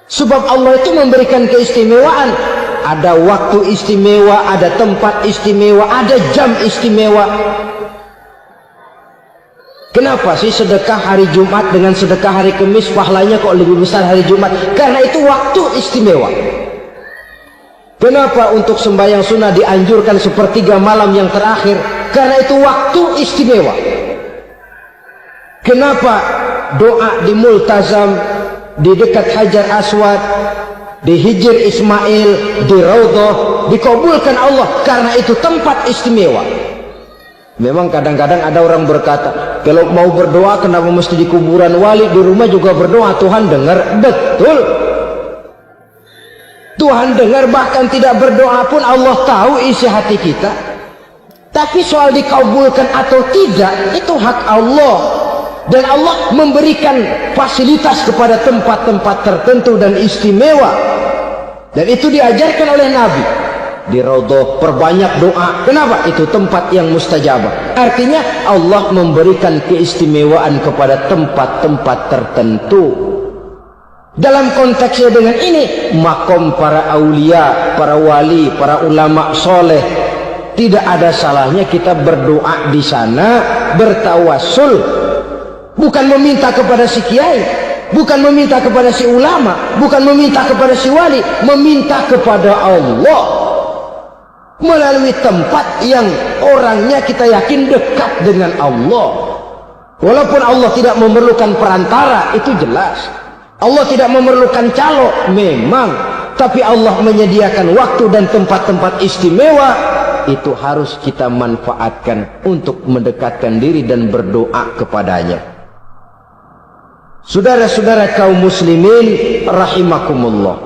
Sebab Allah itu memberikan keistimewaan. Ada waktu istimewa, ada tempat istimewa, ada jam istimewa. Kenapa sih sedekah hari Jumat dengan sedekah hari Kamis pahalanya kok lebih besar hari Jumat? Karena itu waktu istimewa. Kenapa untuk sembahyang sunnah dianjurkan sepertiga malam yang terakhir? Karena itu waktu istimewa. Kenapa doa di Multazam, di dekat Hajar Aswad, di Hijr Ismail, di Raudhah dikabulkan Allah? Karena itu tempat istimewa. Memang kadang-kadang ada orang berkata, kalau mau berdoa kenapa mesti di kuburan wali? Di rumah juga berdoa, Tuhan dengar. Betul, Tuhan dengar, bahkan tidak berdoa pun Allah tahu isi hati kita. Tapi soal dikabulkan atau tidak, itu hak Allah. Dan Allah memberikan fasilitas kepada tempat-tempat tertentu dan istimewa. Dan itu diajarkan oleh Nabi. Di Raudhah perbanyak doa. Kenapa? Itu tempat yang mustajabah. Artinya Allah memberikan keistimewaan kepada tempat-tempat tertentu. Dalam konteksnya dengan ini, makom para aulia, para wali, para ulama soleh, tidak ada salahnya kita berdoa di sana, bertawassul. Bukan meminta kepada si kiai, bukan meminta kepada si ulama, bukan meminta kepada si wali, meminta kepada Allah melalui tempat yang orangnya kita yakin dekat dengan Allah. Walaupun Allah tidak memerlukan perantara, itu jelas. Allah tidak memerlukan calo, memang. Tapi Allah menyediakan waktu dan tempat-tempat istimewa, itu harus kita manfaatkan untuk mendekatkan diri dan berdoa kepadanya. Saudara-saudara kaum muslimin rahimakumullah,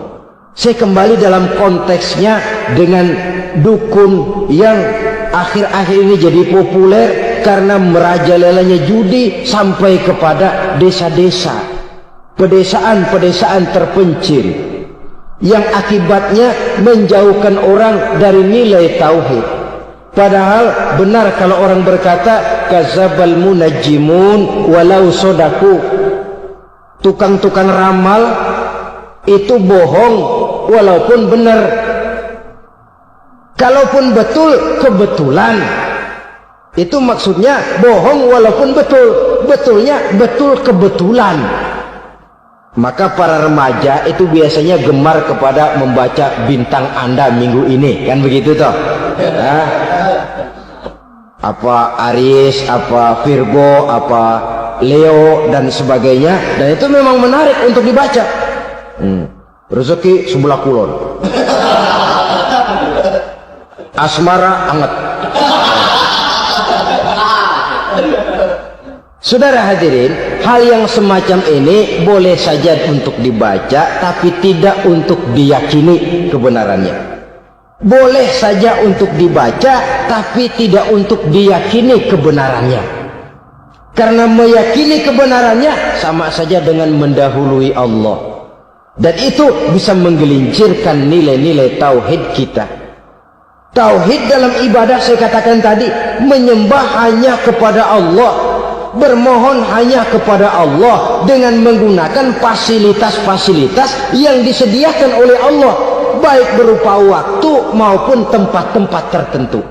saya kembali dalam konteksnya dengan dukun yang akhir-akhir ini jadi populer karena merajalelanya judi sampai kepada desa-desa, pedesaan-pedesaan terpencil, yang akibatnya menjauhkan orang dari nilai tauhid. Padahal benar kalau orang berkata kazabal munajjimun walau sodaku, tukang-tukang ramal itu bohong walaupun benar. Kalaupun betul, kebetulan. Itu maksudnya bohong walaupun betul, betulnya betul kebetulan. Maka para remaja itu biasanya gemar kepada membaca bintang Anda minggu ini, kan begitu toh? Nah, apa Aries, apa Virgo, apa Leo dan sebagainya, dan itu memang menarik untuk dibaca. Rezeki sebelah kulon, asmara anget. Saudara hadirin, hal yang semacam ini boleh saja untuk dibaca, tapi tidak untuk diyakini kebenarannya. Boleh saja untuk dibaca, tapi tidak untuk diyakini kebenarannya. Karena meyakini kebenarannya sama saja dengan mendahului Allah. Dan itu bisa menggelincirkan nilai-nilai tauhid kita. Tauhid dalam ibadah saya katakan tadi, menyembah hanya kepada Allah, bermohon hanya kepada Allah dengan menggunakan fasilitas-fasilitas yang disediakan oleh Allah, baik berupa waktu maupun tempat-tempat tertentu.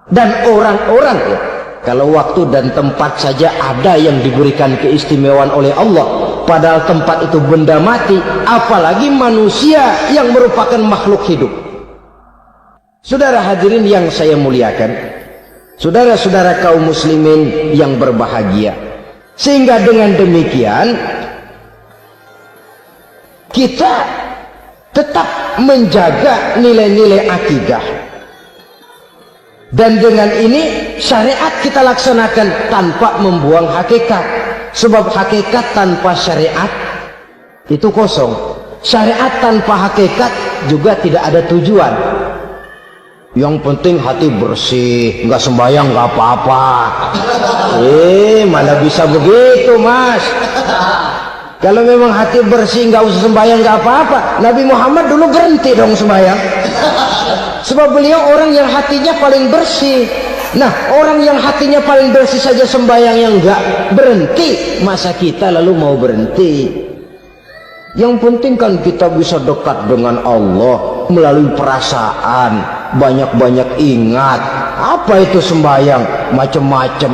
Dan orang-orang ya, kalau waktu dan tempat saja ada yang diberikan keistimewaan oleh Allah, padahal tempat itu benda mati, apalagi manusia yang merupakan makhluk hidup. Saudara hadirin yang saya muliakan, saudara-saudara kaum muslimin yang berbahagia, sehingga dengan demikian kita tetap menjaga nilai-nilai akidah. Dan dengan ini syariat kita laksanakan tanpa membuang hakikat. Sebab hakikat tanpa syariat itu kosong. Syariat tanpa hakikat juga tidak ada tujuan. Yang penting hati bersih, nggak sembahyang nggak apa-apa. Mana bisa begitu, Mas? Kalau memang hati bersih nggak usah sembahyang nggak apa-apa. Nabi Muhammad dulu berhenti dong sembahyang. Sebab beliau orang yang hatinya paling bersih. Nah, orang yang hatinya paling bersih saja sembahyang yang nggak berhenti, masa kita lalu mau berhenti? Yang penting kan kita bisa dekat dengan Allah melalui perasaan, banyak-banyak ingat. Apa itu sembahyang? Macam-macam.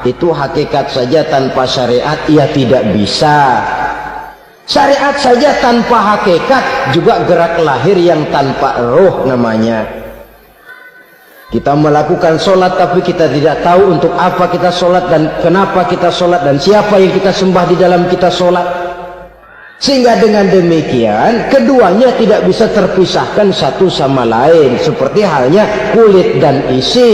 Itu hakikat saja tanpa syariat, ia tidak bisa. Syariat saja tanpa hakikat juga gerak lahir yang tanpa roh namanya. Kita melakukan sholat tapi kita tidak tahu untuk apa kita sholat dan kenapa kita sholat dan siapa yang kita sembah di dalam kita sholat. Sehingga dengan demikian keduanya tidak bisa terpisahkan satu sama lain, seperti halnya kulit dan isi.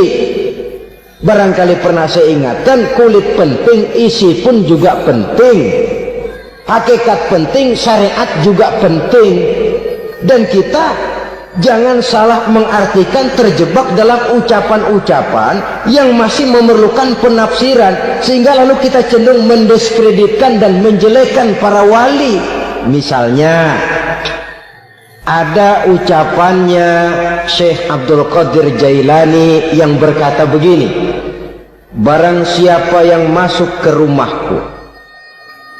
Barangkali pernah saya ingatkan, kulit penting, isi pun juga penting. Hakikat penting, syariat juga penting. Dan kita jangan salah mengartikan, terjebak dalam ucapan-ucapan yang masih memerlukan penafsiran, sehingga lalu kita cenderung mendiskreditkan dan menjelekkan para wali. Misalnya ada ucapannya Syekh Abdul Qadir Jailani yang berkata begini, barang siapa yang masuk ke rumahku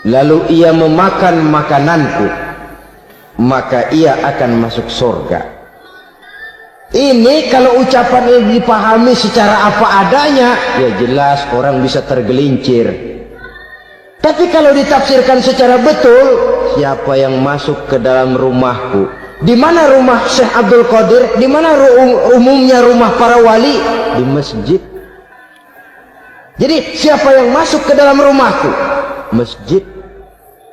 lalu ia memakan makananku, maka ia akan masuk surga. Ini kalau ucapan ini dipahami secara apa adanya, ya jelas orang bisa tergelincir. Tapi kalau ditafsirkan secara betul, siapa yang masuk ke dalam rumahku? Di mana rumah Syekh Abdul Qadir? Di mana umumnya rumah para wali? Di masjid. Jadi siapa yang masuk ke dalam rumahku? Masjid.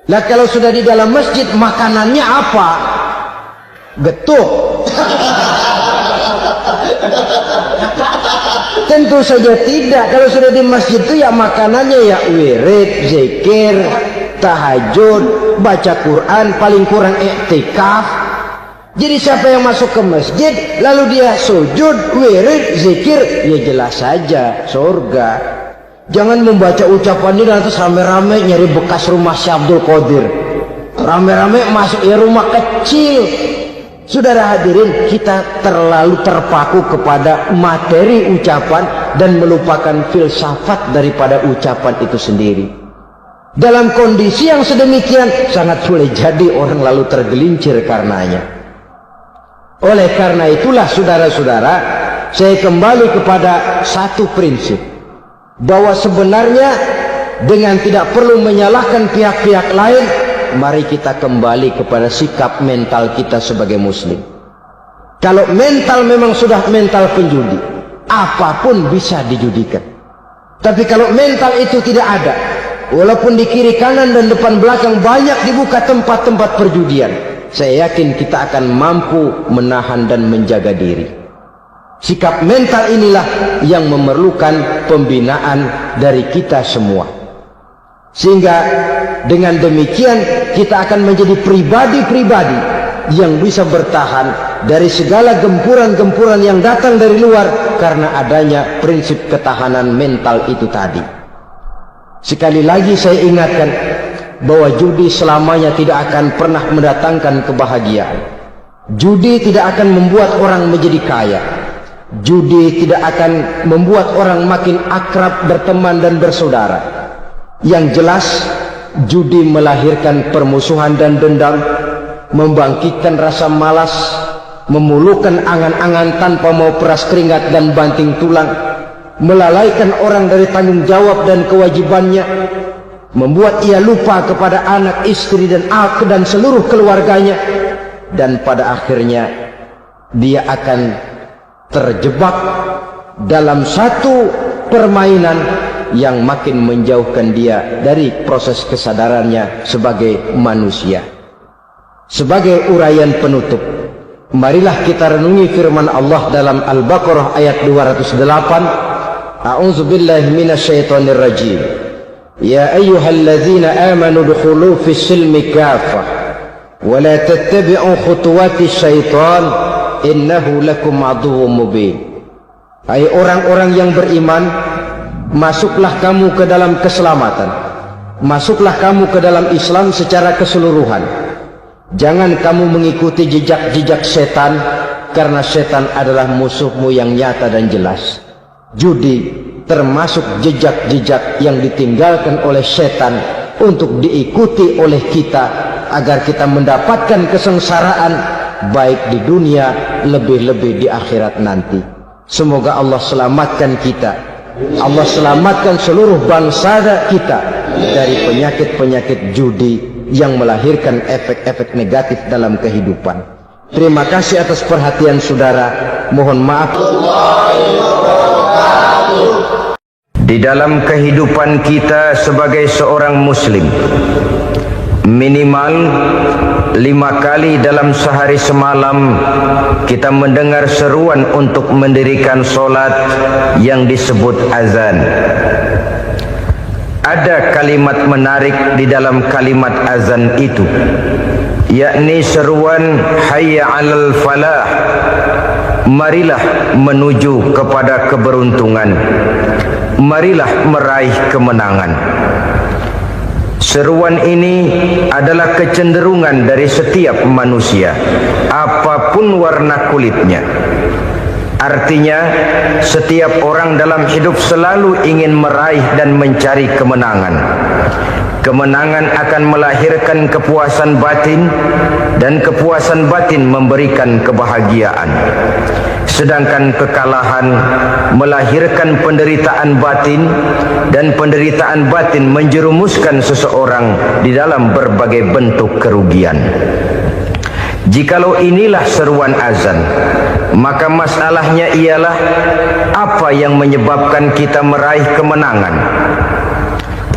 Nah kalau sudah di dalam masjid, makanannya apa? Getuk. Tentu saja tidak. Kalau sudah di masjid itu ya makanannya ya wirid, zikir, tahajud, baca Quran, paling kurang iktikaf. Jadi siapa yang masuk ke masjid lalu dia sujud, wirid, zikir, ya jelas saja surga. Jangan membaca ucapan ini dan terus rame-rame nyari bekas rumah Syekh Abdul Qadir. Rame-rame masuk ya rumah kecil. Saudara hadirin, kita terlalu terpaku kepada materi ucapan dan melupakan filsafat daripada ucapan itu sendiri. Dalam kondisi yang sedemikian, sangat boleh jadi orang lalu tergelincir karenanya. Oleh karena itulah saudara-saudara, saya kembali kepada satu prinsip. Bahwa sebenarnya dengan tidak perlu menyalahkan pihak-pihak lain, mari kita kembali kepada sikap mental kita sebagai muslim. Kalau mental memang sudah mental penjudi, apapun bisa dijudikan. Tapi kalau mental itu tidak ada, walaupun di kiri kanan dan depan belakang banyak dibuka tempat-tempat perjudian, saya yakin kita akan mampu menahan dan menjaga diri. Sikap mental inilah yang memerlukan pembinaan dari kita semua. Sehingga dengan demikian kita akan menjadi pribadi-pribadi yang bisa bertahan dari segala gempuran-gempuran yang datang dari luar karena adanya prinsip ketahanan mental itu tadi. Sekali lagi saya ingatkan bahwa judi selamanya tidak akan pernah mendatangkan kebahagiaan. Judi tidak akan membuat orang menjadi kaya. Judi tidak akan membuat orang makin akrab berteman dan bersaudara. Yang jelas, judi melahirkan permusuhan dan dendam, membangkitkan rasa malas, memuluhkan angan-angan tanpa mau peras keringat dan banting tulang, melalaikan orang dari tanggung jawab dan kewajibannya, membuat ia lupa kepada anak, istri dan seluruh keluarganya, dan pada akhirnya dia akan terjebak dalam satu permainan yang makin menjauhkan dia dari proses kesadarannya sebagai manusia. Sebagai uraian penutup, marilah kita renungi firman Allah dalam Al-Baqarah ayat 208. A'udzu billahi minasyaitonir rajim. Ya ayyuhalladzina amanu dukhulu fis silmi kaffah wa la tattabi'u khutuwatis syaitan innahu lakum aduwwum mubin. Hai orang-orang yang beriman, masuklah kamu ke dalam keselamatan, masuklah kamu ke dalam Islam secara keseluruhan. Jangan kamu mengikuti jejak-jejak setan, karena setan adalah musuhmu yang nyata dan jelas. Judi termasuk jejak-jejak yang ditinggalkan oleh setan untuk diikuti oleh kita agar kita mendapatkan kesengsaraan baik di dunia, lebih-lebih di akhirat nanti. Semoga Allah selamatkan kita, Allah selamatkan seluruh bangsa kita dari penyakit-penyakit judi yang melahirkan efek-efek negatif dalam kehidupan. Terima kasih atas perhatian saudara. Mohon maaf. Di dalam kehidupan kita sebagai seorang muslim, minimal 5 kali dalam sehari semalam kita mendengar seruan untuk mendirikan solat yang disebut azan. Ada kalimat menarik di dalam kalimat azan itu, yakni seruan hayya 'alal falah, marilah menuju kepada keberuntungan, marilah meraih kemenangan. Seruan ini adalah kecenderungan dari setiap manusia, apapun warna kulitnya. Artinya, setiap orang dalam hidup selalu ingin meraih dan mencari kemenangan. Kemenangan akan melahirkan kepuasan batin, dan kepuasan batin memberikan kebahagiaan. sedangkan kekalahan melahirkan penderitaan batin, dan penderitaan batin menjerumuskan seseorang di dalam berbagai bentuk kerugian. Jikalau inilah seruan azan, maka masalahnya ialah apa yang menyebabkan kita meraih kemenangan.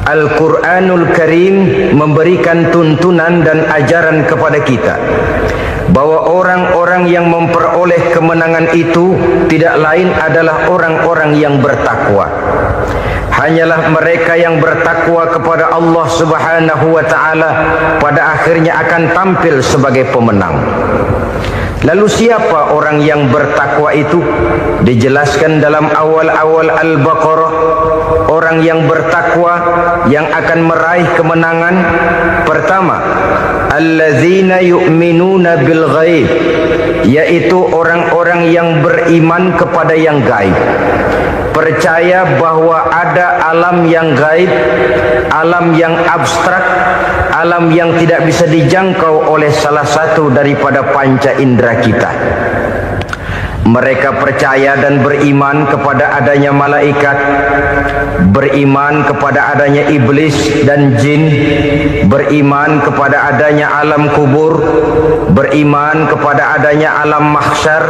Al-Quranul Karim memberikan tuntunan dan ajaran kepada kita bahwa orang-orang yang memperoleh kemenangan itu tidak lain adalah orang-orang yang bertakwa. Hanyalah mereka yang bertakwa kepada Allah Subhanahu wa taala pada akhirnya akan tampil sebagai pemenang. Lalu siapa orang yang bertakwa itu? Dijelaskan dalam awal-awal Al-Baqarah, orang yang bertakwa yang akan meraih kemenangan. Pertama, allazina yu'minuna bil ghaib, yaitu orang-orang yang beriman kepada yang gaib, percaya bahwa ada alam yang gaib, alam yang abstrak, alam yang tidak bisa dijangkau oleh salah satu daripada panca indera kita. Mereka percaya dan beriman kepada adanya malaikat, beriman kepada adanya iblis dan jin, beriman kepada adanya alam kubur, beriman kepada adanya alam mahsyar,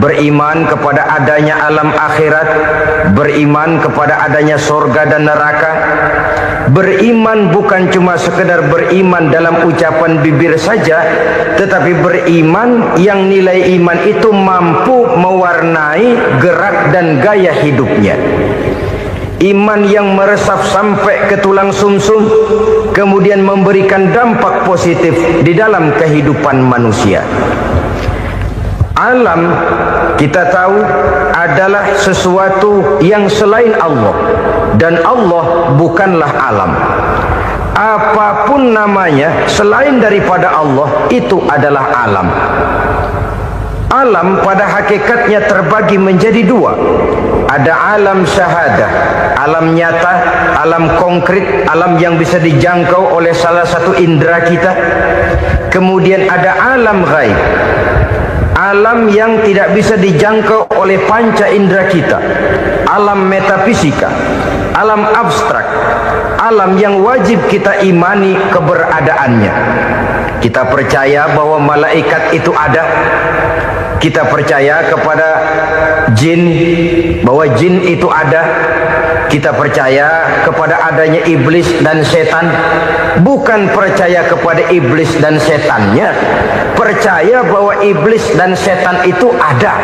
beriman kepada adanya alam akhirat, beriman kepada adanya surga dan neraka. Beriman bukan cuma sekedar beriman dalam ucapan bibir saja, tetapi beriman yang nilai iman itu mampu mewarnai gerak dan gaya hidupnya. Iman yang meresap sampai ke tulang sumsum, kemudian memberikan dampak positif di dalam kehidupan manusia. Alam, kita tahu, adalah sesuatu yang selain Allah, dan Allah bukanlah alam. Apapun namanya selain daripada Allah, itu adalah alam. Alam pada hakikatnya terbagi menjadi dua. Ada alam syahadah, alam nyata, alam konkret, alam yang bisa dijangkau oleh salah satu indera kita. Kemudian ada alam ghaib, alam yang tidak bisa dijangkau oleh panca indera kita, alam metafisika, alam abstrak, alam yang wajib kita imani keberadaannya. Kita percaya bahwa malaikat itu ada, kita percaya kepada jin, bahwa jin itu ada, kita percaya kepada adanya iblis dan setan. Bukan percaya kepada iblis dan setannya, percaya bahwa iblis dan setan itu ada.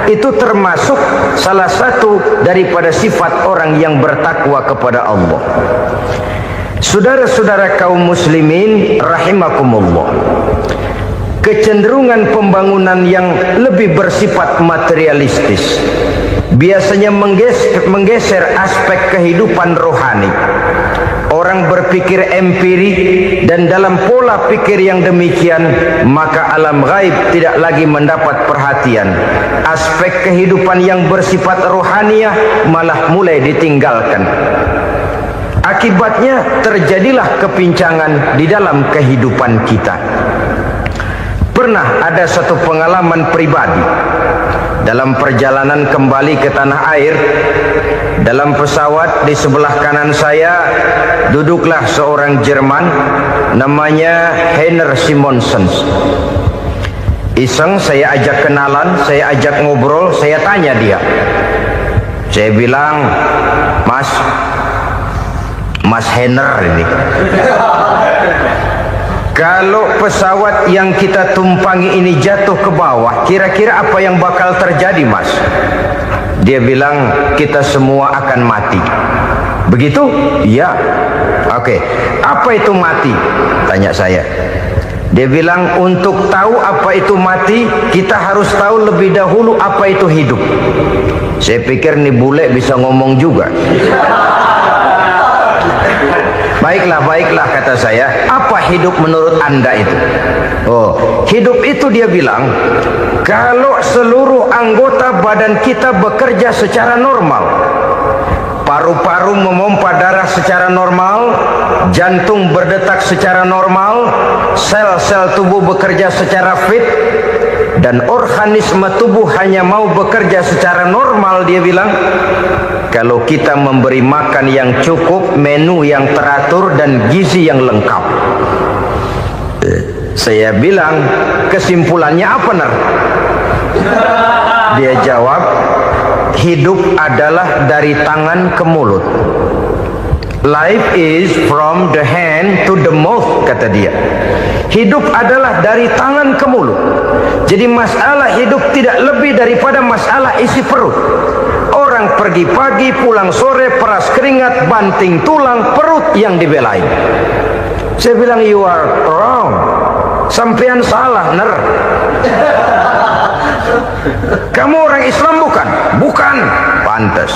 Itu termasuk salah satu daripada sifat orang yang bertakwa kepada Allah. Saudara-saudara kaum muslimin rahimakumullah, kecenderungan pembangunan yang lebih bersifat materialistis biasanya menggeser aspek kehidupan rohani. Orang berpikir empiri, dan dalam pola pikir yang demikian, maka alam gaib tidak lagi mendapat perhatian. Aspek kehidupan yang bersifat rohaniah malah mulai ditinggalkan. Akibatnya terjadilah kepincangan di dalam kehidupan kita. Pernah ada satu pengalaman pribadi. Dalam perjalanan kembali ke tanah air, dalam pesawat di sebelah kanan saya duduklah seorang Jerman namanya Heiner Simonsen. Iseng saya ajak kenalan, saya ajak ngobrol, saya tanya dia. Saya bilang, Mas Heiner ini, kalau pesawat yang kita tumpangi ini jatuh ke bawah, kira-kira apa yang bakal terjadi, Mas? Dia bilang, kita semua akan mati. Begitu? Iya. Oke. Apa itu mati? Tanya saya. Dia bilang, untuk tahu apa itu mati, kita harus tahu lebih dahulu apa itu hidup. Saya pikir nih bule bisa ngomong juga. Baiklah kata saya. Apa hidup menurut Anda itu? Oh, hidup itu dia bilang, kalau seluruh anggota badan kita bekerja secara normal, paru-paru memompa darah secara normal, jantung berdetak secara normal, sel-sel tubuh bekerja secara fit, dan organisme tubuh hanya mau bekerja secara normal, dia bilang, kalau kita memberi makan yang cukup, menu yang teratur, dan gizi yang lengkap. Saya bilang, kesimpulannya apa, Nar? Dia jawab, hidup adalah dari tangan ke mulut. Life is from the hand to the mouth, kata dia. Hidup adalah dari tangan ke mulut. Jadi masalah hidup tidak lebih daripada masalah isi perut. Orang pergi pagi, pulang sore, peras keringat, banting tulang, perut yang dibelain. Saya bilang, you are wrong. Sampean salah, Ner. Kamu orang Islam bukan? Bukan. Pantas.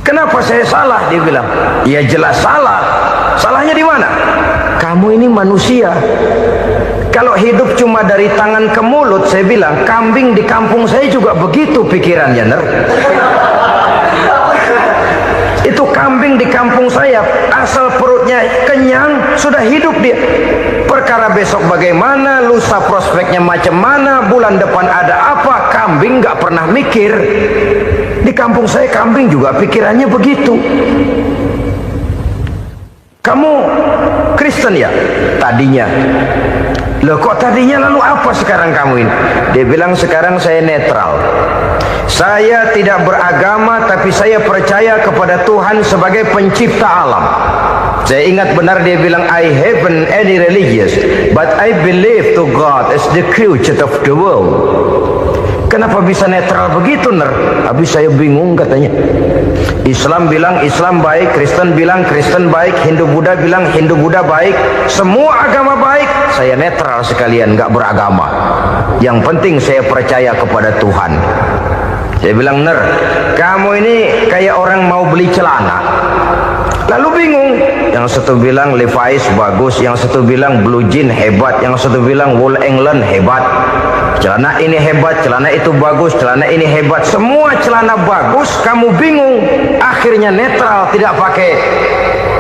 Kenapa saya salah? Dia bilang, ya jelas salah. Salahnya di mana? Kamu ini manusia. Kalau hidup cuma dari tangan ke mulut, saya bilang, kambing di kampung saya juga begitu pikirannya, Ner. Itu kambing di kampung saya, asal perutnya kenyang, sudah hidup dia. Perkara besok bagaimana, lusa prospeknya macam mana, bulan depan ada apa, kambing nggak pernah mikir. Di kampung saya kambing juga pikirannya begitu. Kamu Kristen ya? Tadinya. Loh kok tadinya, lalu apa sekarang kamu ini? Dia bilang, sekarang saya netral. Saya tidak beragama, tapi saya percaya kepada Tuhan sebagai pencipta alam. Saya ingat benar dia bilang, I haven't any religious, but I believe to God as the creator of the world. Kenapa bisa netral begitu, Ner? Habis saya bingung, katanya. Islam bilang Islam baik, Kristen bilang Kristen baik, Hindu Buddha bilang Hindu Buddha baik, semua agama baik. Saya netral sekalian, nggak beragama. Yang penting saya percaya kepada Tuhan. Saya bilang, Ner, kamu ini kayak orang mau beli celana, lalu bingung. Yang satu bilang Levi's bagus, yang satu bilang Blue Jean hebat, yang satu bilang Wool England hebat. Celana ini hebat, celana itu bagus, celana ini hebat. Semua celana bagus, kamu bingung. Akhirnya netral, tidak pakai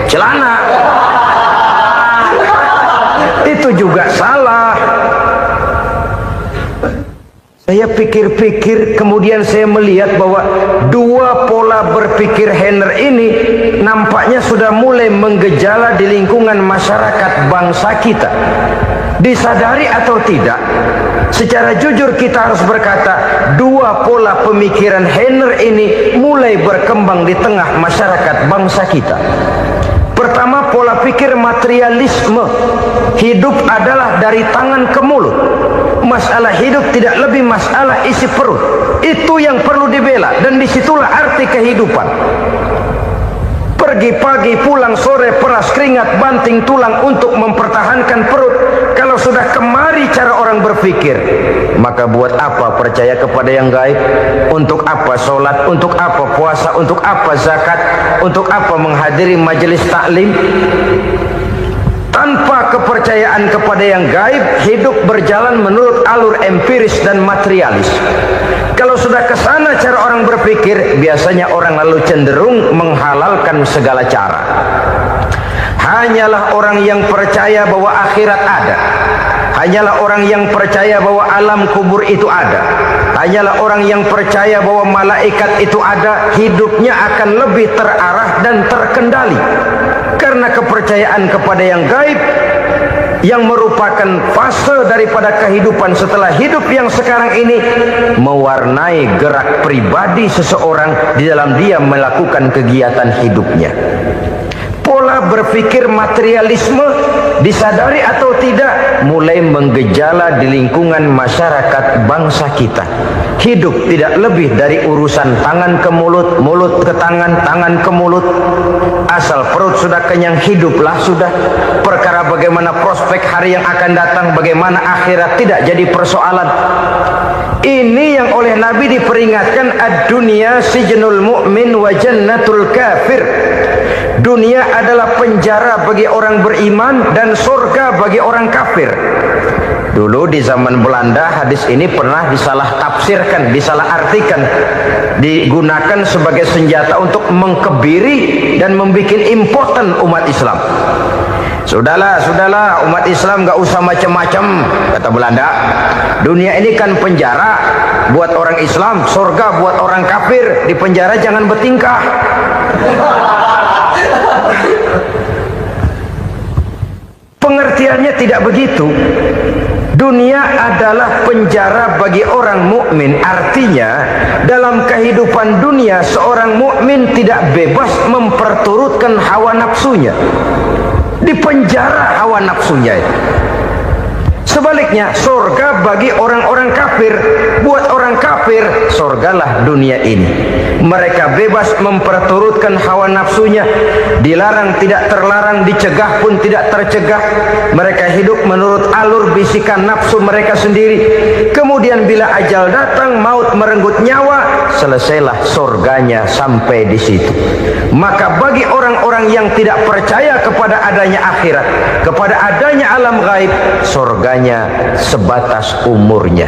celana. Itu juga salah. Saya pikir-pikir, kemudian saya melihat bahwa dua pola berpikir Henner ini nampaknya sudah mulai menggejala di lingkungan masyarakat bangsa kita. Disadari atau tidak, secara jujur kita harus berkata, dua pola pemikiran Henner ini mulai berkembang di tengah masyarakat bangsa kita. Pertama, pola pikir materialisme. Hidup adalah dari tangan ke mulut. Masalah hidup tidak lebih masalah isi perut. Itu yang perlu dibela, dan disitulah arti kehidupan. Pergi pagi, pulang sore, peras keringat, banting tulang untuk mempertahankan perut. Kalau sudah kemari cara orang berpikir, maka buat apa percaya kepada yang gaib? Untuk apa sholat? Untuk apa puasa? Untuk apa zakat? Untuk apa menghadiri majelis taklim? Tanpa kepercayaan kepada yang gaib, hidup berjalan menurut alur empiris dan materialis. Kalau sudah ke sana cara orang berpikir, biasanya orang lalu cenderung menghalalkan segala cara. Hanyalah orang yang percaya bahwa akhirat ada, hanyalah orang yang percaya bahwa alam kubur itu ada, hanyalah orang yang percaya bahwa malaikat itu ada, hidupnya akan lebih terarah dan terkendali. Karena kepercayaan kepada yang gaib, yang merupakan fase daripada kehidupan setelah hidup yang sekarang ini, mewarnai gerak pribadi seseorang di dalam dia melakukan kegiatan hidupnya. Pola berpikir materialisme, disadari atau tidak, mulai menggejala di lingkungan masyarakat bangsa kita. Hidup tidak lebih dari urusan tangan ke mulut, mulut ke tangan, tangan ke mulut. Asal perut sudah kenyang, hiduplah sudah. Perkara bagaimana prospek hari yang akan datang, bagaimana akhirat, tidak jadi persoalan. Ini yang oleh Nabi diperingatkan, ad-dunya sijnul mu'min wa jannatul kafir. Dunia adalah penjara bagi orang beriman dan surga bagi orang kafir. Dulu di zaman Belanda, hadis ini pernah disalah tafsirkan, disalah artikan, digunakan sebagai senjata untuk mengkebiri dan membuat impoten umat Islam. Sudahlah umat Islam gak usah macam-macam, kata Belanda. Dunia ini kan penjara buat orang Islam, surga buat orang kafir. Di penjara jangan bertingkah. Pengertiannya tidak begitu. Dunia adalah penjara bagi orang mukmin. Artinya dalam kehidupan dunia seorang mukmin tidak bebas memperturutkan hawa nafsunya. Di penjara hawa nafsunya. Sebaliknya surga bagi orang-orang kafir. Buat orang kafir surgalah dunia ini. Mereka bebas memperturutkan hawa nafsunya, dilarang tidak terlarang, dicegah pun tidak tercegah. Mereka hidup menurut alur bisikan nafsu mereka sendiri. Kemudian bila ajal datang, maut merenggut nyawa, selesailah surganya sampai di situ. Maka bagi orang-orang yang tidak percaya kepada adanya akhirat, kepada adanya alam gaib, surganya sebatas umurnya.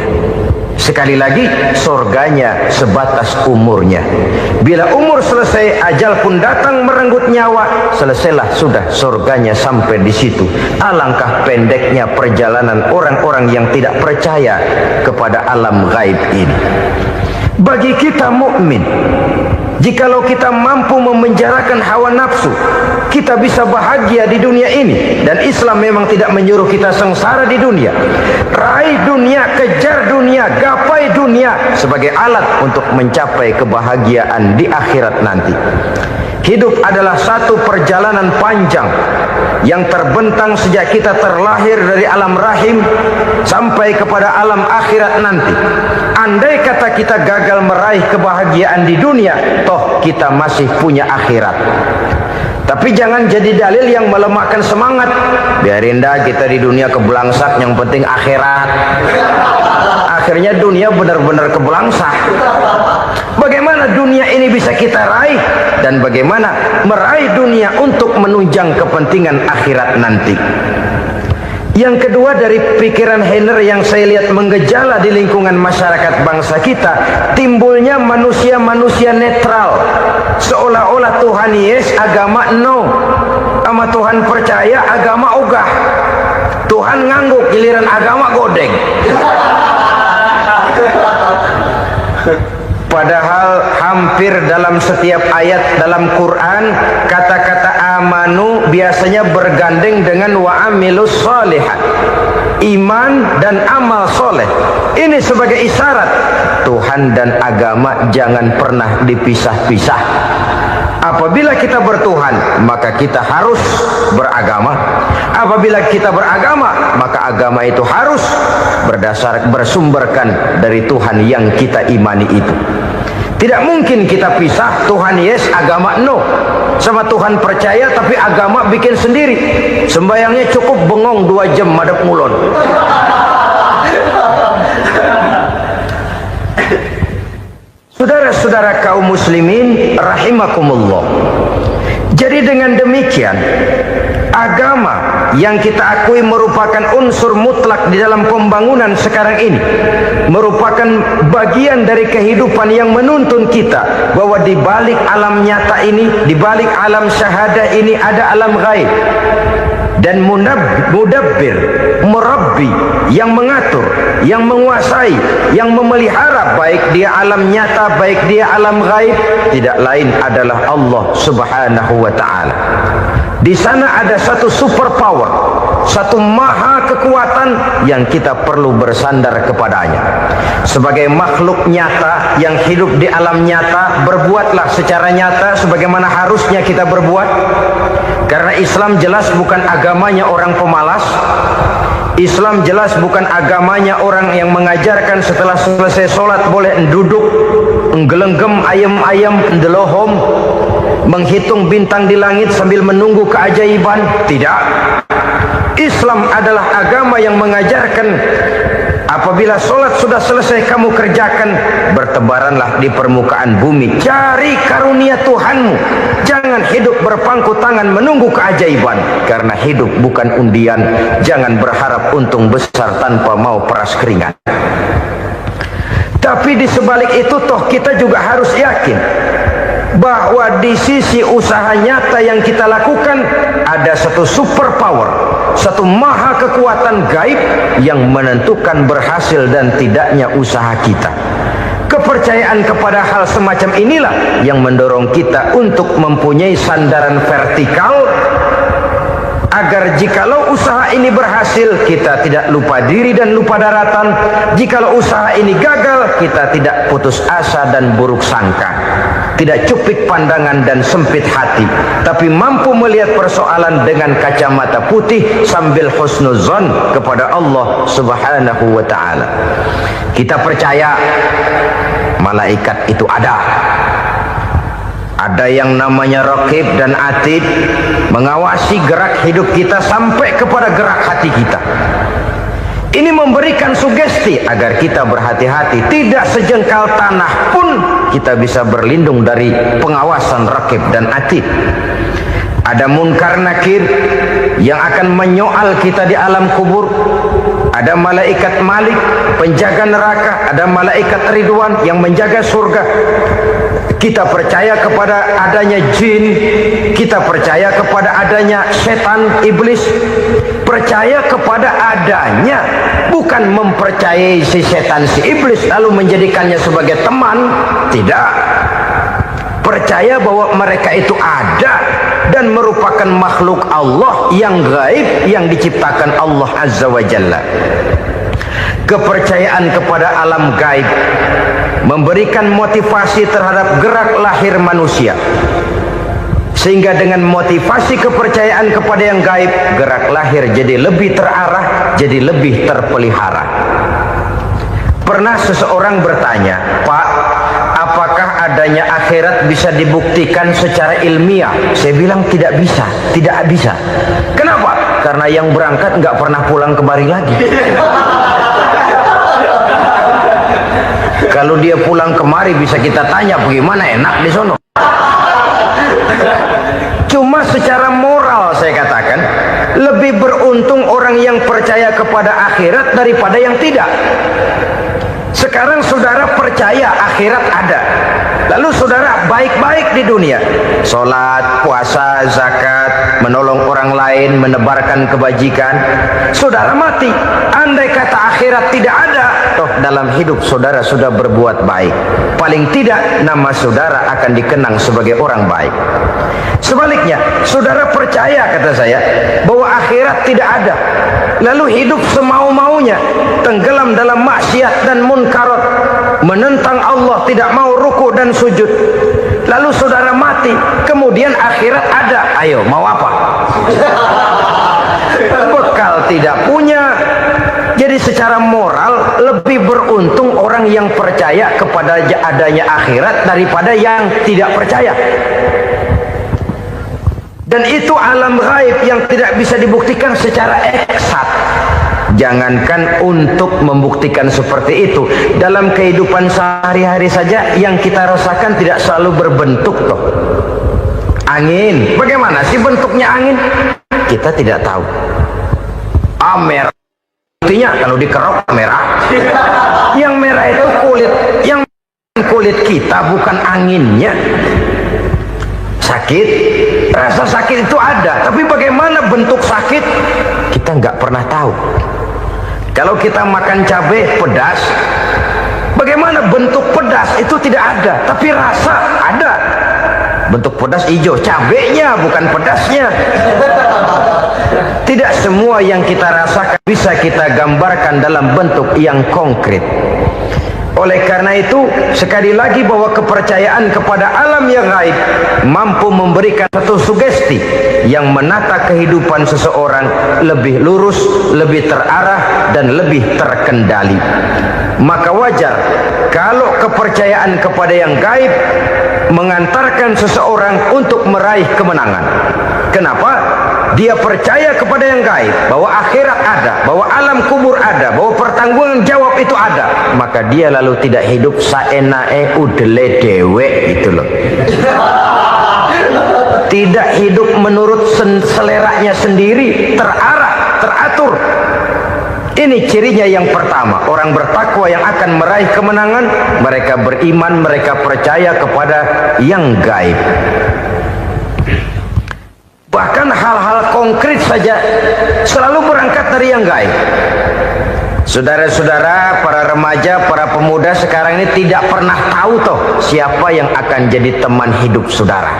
Sekali lagi, surganya sebatas umurnya. Bila umur selesai, ajal pun datang merenggut nyawa, selesailah sudah surganya sampai di situ. Alangkah pendeknya perjalanan orang-orang yang tidak percaya kepada alam gaib ini. Bagi kita mukmin, jikalau kita mampu memenjarakan hawa nafsu, kita bisa bahagia di dunia ini. Dan Islam memang tidak menyuruh kita sengsara di dunia. Raih dunia, kejar dunia, gapai dunia sebagai alat untuk mencapai kebahagiaan di akhirat nanti. Hidup adalah satu perjalanan panjang yang terbentang sejak kita terlahir dari alam rahim sampai kepada alam akhirat nanti. Andai kata kita gagal meraih kebahagiaan di dunia, toh kita masih punya akhirat. Tapi jangan jadi dalil yang melemahkan semangat. Biarin dah kita di dunia kebelangsak, yang penting akhirat. Akhirnya dunia benar-benar kebelangsak. Bagaimana dunia ini bisa kita raih, dan bagaimana meraih dunia untuk menunjang kepentingan akhirat nanti. Yang kedua, dari pikiran Heiner yang saya lihat menggejala di lingkungan masyarakat bangsa kita, timbulnya manusia-manusia netral. Seolah-olah Tuhan yes, agama no. Sama Tuhan percaya, agama ogah. Tuhan ngangguk, giliran agama godeng. Padahal hampir dalam setiap ayat dalam Quran, kata-kata amanu biasanya bergandeng dengan wa amilus sholihat, iman dan amal soleh. Ini sebagai isyarat Tuhan dan agama jangan pernah dipisah-pisah. Apabila kita bertuhan, maka kita harus beragama. Apabila kita beragama, maka agama itu harus bersumberkan dari Tuhan yang kita imani itu. Tidak mungkin kita pisah, Tuhan yes, agama no. Sama Tuhan percaya tapi agama bikin sendiri. Sembayangnya cukup bengong 2 jam madep mulon. Saudara-saudara kaum muslimin rahimakumullah. Jadi dengan demikian, agama yang kita akui merupakan unsur mutlak di dalam pembangunan sekarang ini, merupakan bagian dari kehidupan yang menuntun kita bahwa di balik alam nyata ini, di balik alam syahadah ini ada alam gaib. Dan mudabbir, murabbi, yang mengatur, yang menguasai, yang memelihara, baik dia alam nyata, baik dia alam gaib, tidak lain adalah Allah Subhanahu wa ta'ala. Di sana ada satu super power, satu maha kekuatan yang kita perlu bersandar kepadanya. Sebagai makhluk nyata yang hidup di alam nyata, berbuatlah secara nyata sebagaimana harusnya kita berbuat. Karena Islam jelas bukan agamanya orang pemalas. Islam jelas bukan agamanya orang yang mengajarkan setelah selesai sholat boleh duduk, nggelenggem ayam-ayam, ndelohom, menghitung bintang di langit sambil menunggu keajaiban. Tidak. Islam adalah agama yang mengajarkan apabila sholat sudah selesai kamu kerjakan, bertebaranlah di permukaan bumi, cari karunia Tuhanmu. Jangan hidup berpangku tangan menunggu keajaiban, karena hidup bukan undian. Jangan berharap untung besar tanpa mau peras keringat. Tapi di sebalik itu toh kita juga harus yakin bahwa di sisi usaha nyata yang kita lakukan ada satu super power, satu maha kekuatan gaib yang menentukan berhasil dan tidaknya usaha kita. Kepercayaan kepada hal semacam inilah yang mendorong kita untuk mempunyai sandaran vertikal, agar jikalau usaha ini berhasil, kita tidak lupa diri dan lupa daratan. Jikalau usaha ini gagal, kita tidak putus asa dan buruk sangka, tidak cupik pandangan dan sempit hati, tapi mampu melihat persoalan dengan kacamata putih sambil husnuzon kepada Allah Subhanahu wa ta'ala. Kita percaya malaikat itu ada. Ada yang namanya Raqib dan Atid, mengawasi gerak hidup kita sampai kepada gerak hati kita. Ini memberikan sugesti agar kita berhati-hati, tidak sejengkal tanah pun kita bisa berlindung dari pengawasan Raqib dan Atid. Ada Munkar Nakir yang akan menyoal kita di alam kubur. Ada malaikat Malik, penjaga neraka. Ada malaikat Ridwan yang menjaga surga. Kita percaya kepada adanya jin, kita percaya kepada adanya setan, iblis. Percaya kepada adanya, bukan mempercayai si setan, si iblis lalu menjadikannya sebagai teman. Tidak. Percaya bahwa mereka itu ada dan merupakan makhluk Allah yang gaib yang diciptakan Allah Azza wa Jalla. Kepercayaan kepada alam gaib memberikan motivasi terhadap gerak lahir manusia, sehingga dengan motivasi kepercayaan kepada yang gaib, gerak lahir jadi lebih terarah, jadi lebih terpelihara. Pernah seseorang bertanya, "Pak, apakah adanya akhirat bisa dibuktikan secara ilmiah?" Saya bilang tidak bisa, tidak bisa. Kenapa? Karena yang berangkat nggak pernah pulang kembali lagi. Kalau dia pulang kemari bisa kita tanya bagaimana enak di sono. Cuma secara moral saya katakan, lebih beruntung orang yang percaya kepada akhirat daripada yang tidak. Sekarang saudara percaya akhirat ada, lalu saudara baik-baik di dunia, sholat, puasa, zakat, menolong orang lain, menebarkan kebajikan. Saudara mati, andai kata akhirat tidak ada, toh dalam hidup saudara sudah berbuat baik, paling tidak nama saudara akan dikenang sebagai orang baik. Sebaliknya, saudara percaya, kata saya, bahwa akhirat tidak ada, lalu hidup semau-maunya, tenggelam dalam maksiat dan munkarat, menentang Allah, tidak mau ruku dan sujud. Lalu saudara mati, kemudian akhirat ada. Ayo, mau apa? Bekal tidak punya. Jadi secara moral lebih beruntung orang yang percaya kepada adanya akhirat daripada yang tidak percaya. Dan itu alam gaib yang tidak bisa dibuktikan secara eksat. Jangankan untuk membuktikan seperti itu, dalam kehidupan sehari-hari saja yang kita rasakan tidak selalu berbentuk toh. Angin, bagaimana sih bentuknya angin? Kita tidak tahu. Merah, artinya kalau dikerok merah. Yang merah itu kulit, yang kulit kita bukan anginnya. Sakit, rasa sakit itu ada, tapi bagaimana bentuk sakit kita nggak pernah tahu. Kalau kita makan cabai pedas, bagaimana bentuk pedas itu tidak ada, tapi rasa ada. Bentuk pedas hijau, cabainya bukan pedasnya. Tidak semua yang kita rasakan bisa kita gambarkan dalam bentuk yang konkret. Oleh karena itu, sekali lagi bahwa kepercayaan kepada alam yang gaib mampu memberikan satu sugesti yang menata kehidupan seseorang lebih lurus, lebih terarah, dan lebih terkendali. Maka wajar kalau kepercayaan kepada yang gaib mengantarkan seseorang untuk meraih kemenangan. Kenapa? Dia percaya kepada yang gaib, bahwa akhirat ada, bahwa alam kubur ada, bahwa pertanggungan jawab itu ada. Maka dia lalu tidak hidup saenae udele dewe, itu loh. Tidak hidup menurut seleranya sendiri, terarah, teratur. Ini cirinya yang pertama. Orang bertakwa yang akan meraih kemenangan, mereka beriman, mereka percaya kepada yang gaib. Bahkan hal-hal konkret saja selalu berangkat dari yang gaib. Saudara-saudara, para remaja, para pemuda sekarang ini tidak pernah tahu toh siapa yang akan jadi teman hidup saudara.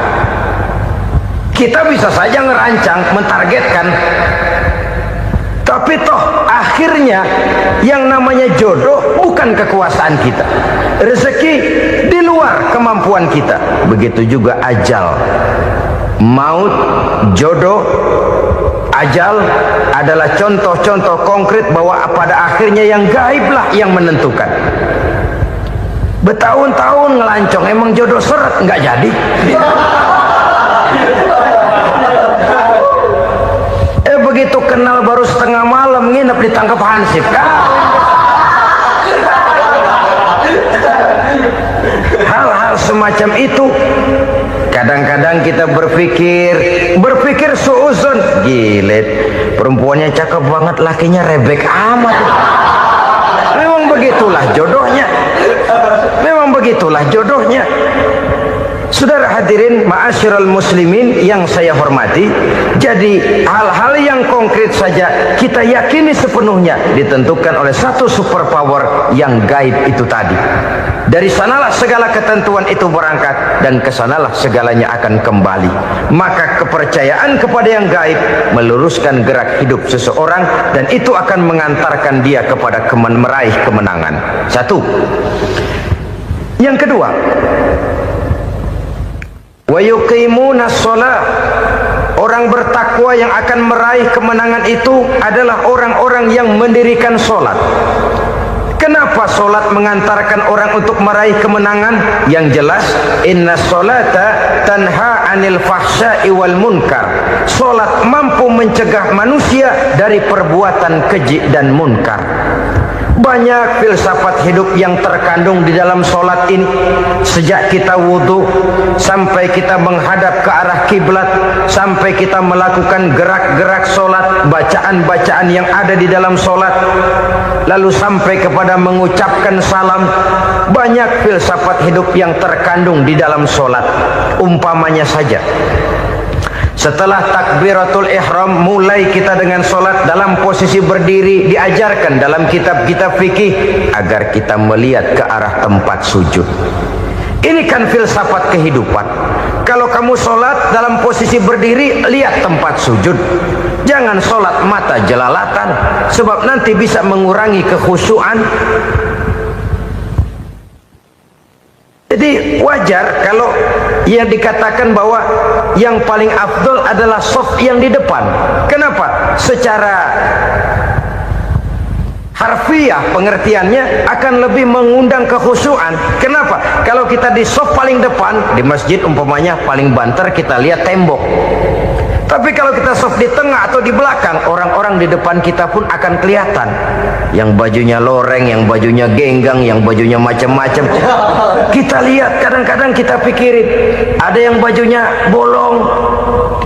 Kita bisa saja ngerancang, mentargetkan, tapi toh akhirnya yang namanya jodoh bukan kekuasaan kita. Rezeki di luar kemampuan kita. Begitu juga ajal. Maut, jodoh, ajal adalah contoh-contoh konkret bahwa pada akhirnya yang gaiblah yang menentukan. Bertahun-tahun ngelancong, emang jodoh seret nggak jadi. Begitu kenal baru setengah malam nginep ditangkap hansip kan. Hal-hal semacam itu kadang-kadang kita berpikir suuzon, gilet, perempuannya cakep banget, lakinya rebek amat. Memang begitulah jodohnya. Memang begitulah jodohnya. Saudara hadirin ma'asyiral muslimin yang saya hormati, jadi hal-hal yang konkret saja kita yakini sepenuhnya ditentukan oleh satu superpower yang gaib itu tadi. Dari sanalah segala ketentuan itu berangkat dan kesanalah segalanya akan kembali. Maka kepercayaan kepada yang gaib meluruskan gerak hidup seseorang dan itu akan mengantarkan dia kepada meraih kemenangan. Satu. Yang kedua, wa yuqimuna shalah. Orang bertakwa yang akan meraih kemenangan itu adalah orang-orang yang mendirikan sholat. Kenapa sholat mengantarkan orang untuk meraih kemenangan? Yang jelas, inna sholata tanha anil fahsya'i wal munkar. Sholat mampu mencegah manusia dari perbuatan keji dan munkar. Banyak filsafat hidup yang terkandung di dalam sholat ini. Sejak kita wudhu sampai kita menghadap ke arah kiblat, sampai kita melakukan gerak-gerak sholat, bacaan-bacaan yang ada di dalam sholat, lalu sampai kepada mengucapkan salam. Banyak filsafat hidup yang terkandung di dalam sholat. Umpamanya saja, setelah takbiratul ihram mulai kita dengan sholat dalam posisi berdiri, diajarkan dalam kitab-kitab fikih agar kita melihat ke arah tempat sujud. Ini kan filsafat kehidupan. Kalau kamu sholat dalam posisi berdiri, lihat tempat sujud. Jangan sholat mata jelalatan, sebab nanti bisa mengurangi kekhusyuan. Jadi wajar kalau yang dikatakan bahwa yang paling afdol adalah shaf yang di depan. Kenapa? Secara harfiah pengertiannya akan lebih mengundang kekhusyuan. Kenapa? Kalau kita di shaf paling depan di masjid umpamanya paling banter kita lihat tembok. Tapi kalau kita shaf di tengah atau di belakang, orang-orang di depan kita pun akan kelihatan. Yang bajunya loreng, yang bajunya genggang, yang bajunya macam-macam. Kita lihat, kadang-kadang kita pikirin, ada yang bajunya bolong.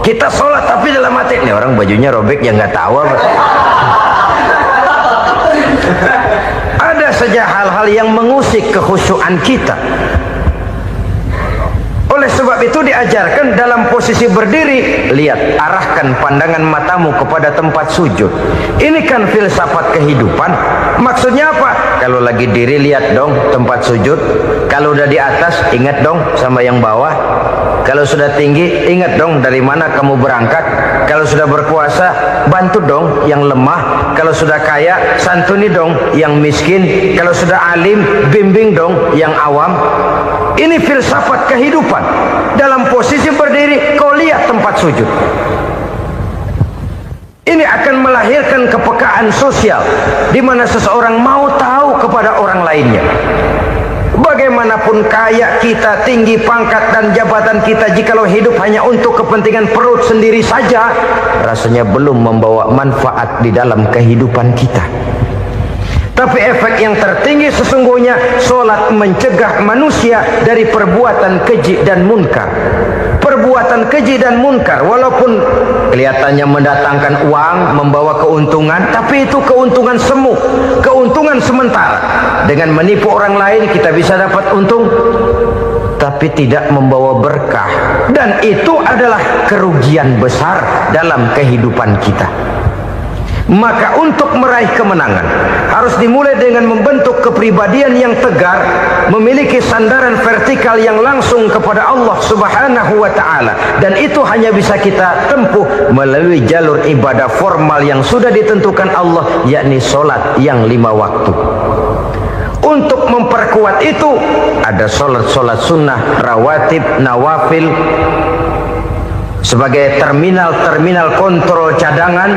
Kita sholat tapi dalam hati, ini orang bajunya robek yang nggak tahu apa. Ada saja hal-hal yang mengusik kekhusyuan kita. Oleh sebab itu diajarkan dalam posisi berdiri, lihat, arahkan pandangan matamu kepada tempat sujud. Ini kan filsafat kehidupan. Maksudnya apa? Kalau lagi diri lihat dong tempat sujud. Kalau udah di atas ingat dong sama yang bawah. Kalau sudah tinggi ingat dong dari mana kamu berangkat. Kalau sudah berkuasa bantu dong yang lemah. Kalau sudah kaya santuni dong yang miskin. Kalau sudah alim bimbing dong yang awam. Ini filsafat kehidupan. Dalam posisi berdiri kau lihat tempat sujud. Ini akan melahirkan kepekaan sosial di mana seseorang mau tahu kepada orang lainnya. Bagaimanapun kaya kita, tinggi pangkat dan jabatan kita, jikalau hidup hanya untuk kepentingan perut sendiri saja, rasanya belum membawa manfaat di dalam kehidupan kita. Tapi efek yang tertinggi sesungguhnya, sholat mencegah manusia dari perbuatan keji dan munkar. Perbuatan keji dan munkar walaupun kelihatannya mendatangkan uang, membawa keuntungan, tapi itu keuntungan semu, keuntungan sementara. Dengan menipu orang lain kita bisa dapat untung, tapi tidak membawa berkah dan itu adalah kerugian besar dalam kehidupan kita. Maka untuk meraih kemenangan harus dimulai dengan membentuk kepribadian yang tegar, memiliki sandaran vertikal yang langsung kepada Allah Subhanahu wa taala, dan itu hanya bisa kita tempuh melalui jalur ibadah formal yang sudah ditentukan Allah, yakni solat yang 5 waktu. Untuk memperkuat itu ada solat sunnah, rawatib, nawafil sebagai terminal kontrol cadangan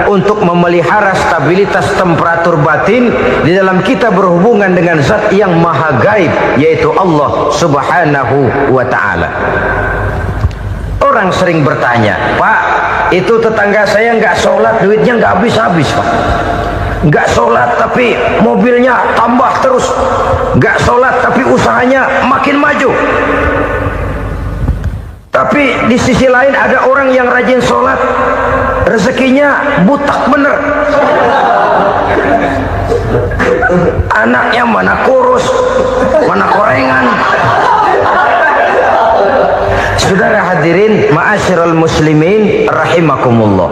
untuk memelihara stabilitas temperatur batin di dalam kita berhubungan dengan zat yang maha gaib, yaitu Allah Subhanahu wa ta'ala. Orang sering bertanya, Pak, itu tetangga saya nggak sholat, duitnya nggak habis-habis, Pak. Nggak sholat tapi mobilnya tambah terus, nggak sholat tapi usahanya makin maju. Tapi di sisi lain ada orang yang rajin sholat, rezekinya butak bener. Anaknya mana kurus, mana korengan. Saudara hadirin ma'asyiral muslimin rahimakumullah,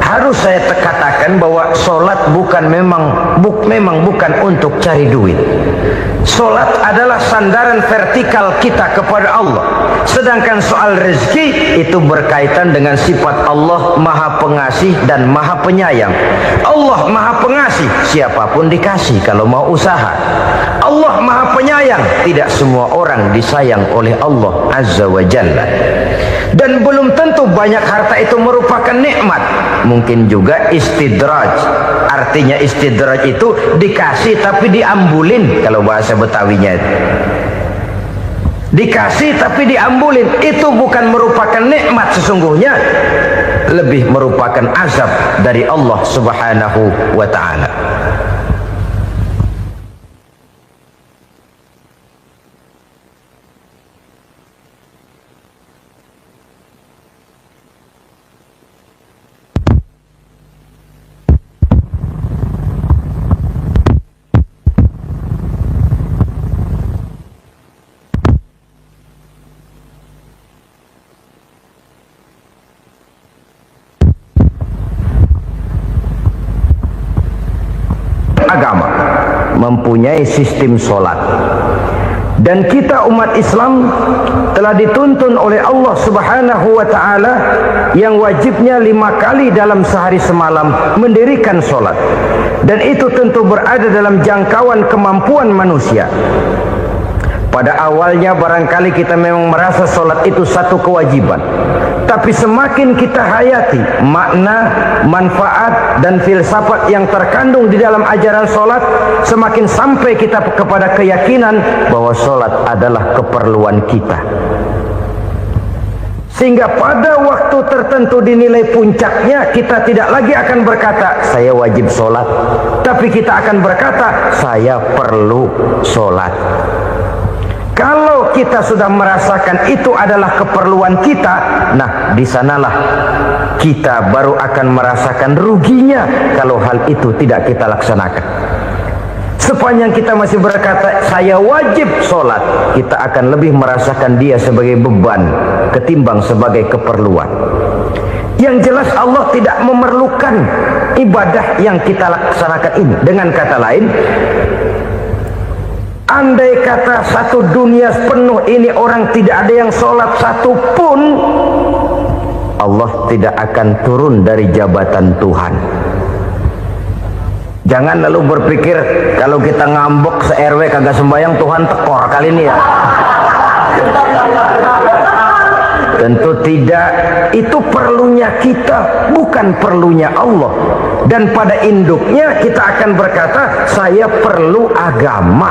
harus saya katakan bahwa sholat memang bukan untuk cari duit. Sholat adalah sandaran vertikal kita kepada Allah. Sedangkan soal rezeki itu berkaitan dengan sifat Allah maha pengasih dan maha penyayang. Allah maha pengasih, siapapun dikasih kalau mau usaha. Allah maha penyayang, tidak semua orang disayang oleh Allah Azza wa Jalla. Dan belum tentu banyak harta itu merupakan nikmat, mungkin juga istidraj. Artinya istidraj itu dikasih tapi diambulin, kalau bahasa Betawinya itu. Dikasih tapi diambulin, itu bukan merupakan nikmat sesungguhnya, lebih merupakan azab dari Allah Subhanahu wa ta'ala. Agama mempunyai sistem solat, dan kita umat Islam telah dituntun oleh Allah Subhanahu wa ta'ala yang wajibnya 5 kali dalam sehari semalam mendirikan solat, dan itu tentu berada dalam jangkauan kemampuan manusia. Pada awalnya barangkali kita memang merasa solat itu satu kewajiban, tapi semakin kita hayati makna, manfaat dan filsafat yang terkandung di dalam ajaran solat, semakin sampai kita kepada keyakinan bahwa solat adalah keperluan kita. Sehingga pada waktu tertentu dinilai puncaknya, kita tidak lagi akan berkata saya wajib solat, tapi kita akan berkata saya perlu solat. Kalau kita sudah merasakan itu adalah keperluan kita, nah di sanalah kita baru akan merasakan ruginya kalau hal itu tidak kita laksanakan. Sepanjang kita masih berkata saya wajib sholat, kita akan lebih merasakan dia sebagai beban ketimbang sebagai keperluan. Yang jelas Allah tidak memerlukan ibadah yang kita laksanakan ini. Dengan kata lain, andai kata satu dunia penuh ini orang tidak ada yang sholat satu pun, Allah tidak akan turun dari jabatan Tuhan. Jangan lalu berpikir kalau kita ngambek se-RW kagak sembahyang Tuhan tekor kali ini ya. Tentu tidak, itu perlunya kita, bukan perlunya Allah. Dan pada induknya kita akan berkata saya perlu agama.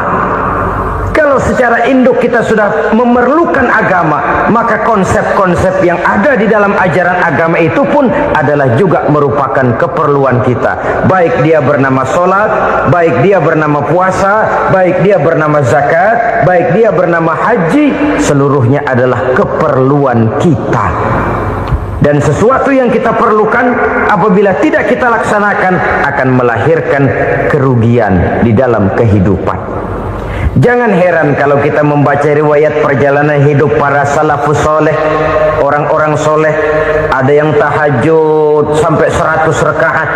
Kalau secara induk kita sudah memerlukan agama, maka konsep-konsep yang ada di dalam ajaran agama itu pun adalah juga merupakan keperluan kita. Baik dia bernama sholat, baik dia bernama puasa, baik dia bernama zakat, baik dia bernama haji, seluruhnya adalah keperluan kita. Dan sesuatu yang kita perlukan apabila tidak kita laksanakan akan melahirkan kerugian di dalam kehidupan. Jangan heran kalau kita membaca riwayat perjalanan hidup para salafus soleh, orang-orang soleh. Ada yang tahajud sampai 100 rakaat,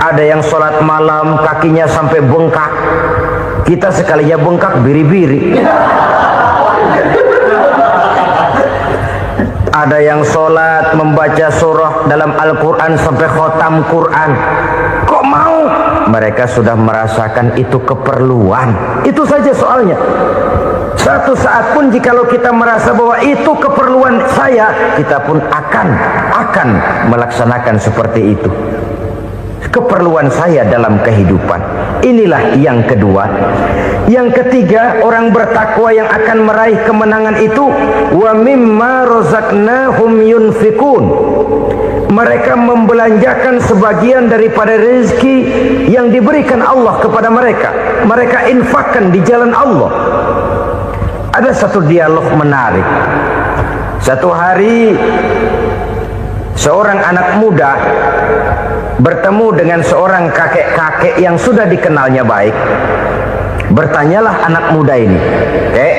ada yang sholat malam kakinya sampai bengkak. Kita sekalinya bengkak biri-biri. Ada yang sholat membaca surah dalam Al-Quran sampai khotam Quran. Kok mau? Mereka sudah merasakan itu keperluan. Itu saja soalnya. Satu saat pun jikalau kita merasa bahwa itu keperluan saya, kita pun akan melaksanakan seperti itu. Keperluan saya dalam kehidupan. Inilah yang kedua. Yang ketiga, orang bertakwa yang akan meraih kemenangan itu, wa mimma razaqnahum yunfikun. Mereka membelanjakan sebagian daripada rezeki yang diberikan Allah kepada mereka. Mereka infakkan di jalan Allah. Ada satu dialog menarik. Satu hari seorang anak muda bertemu dengan seorang kakek-kakek yang sudah dikenalnya baik. Bertanyalah anak muda ini, "Kek,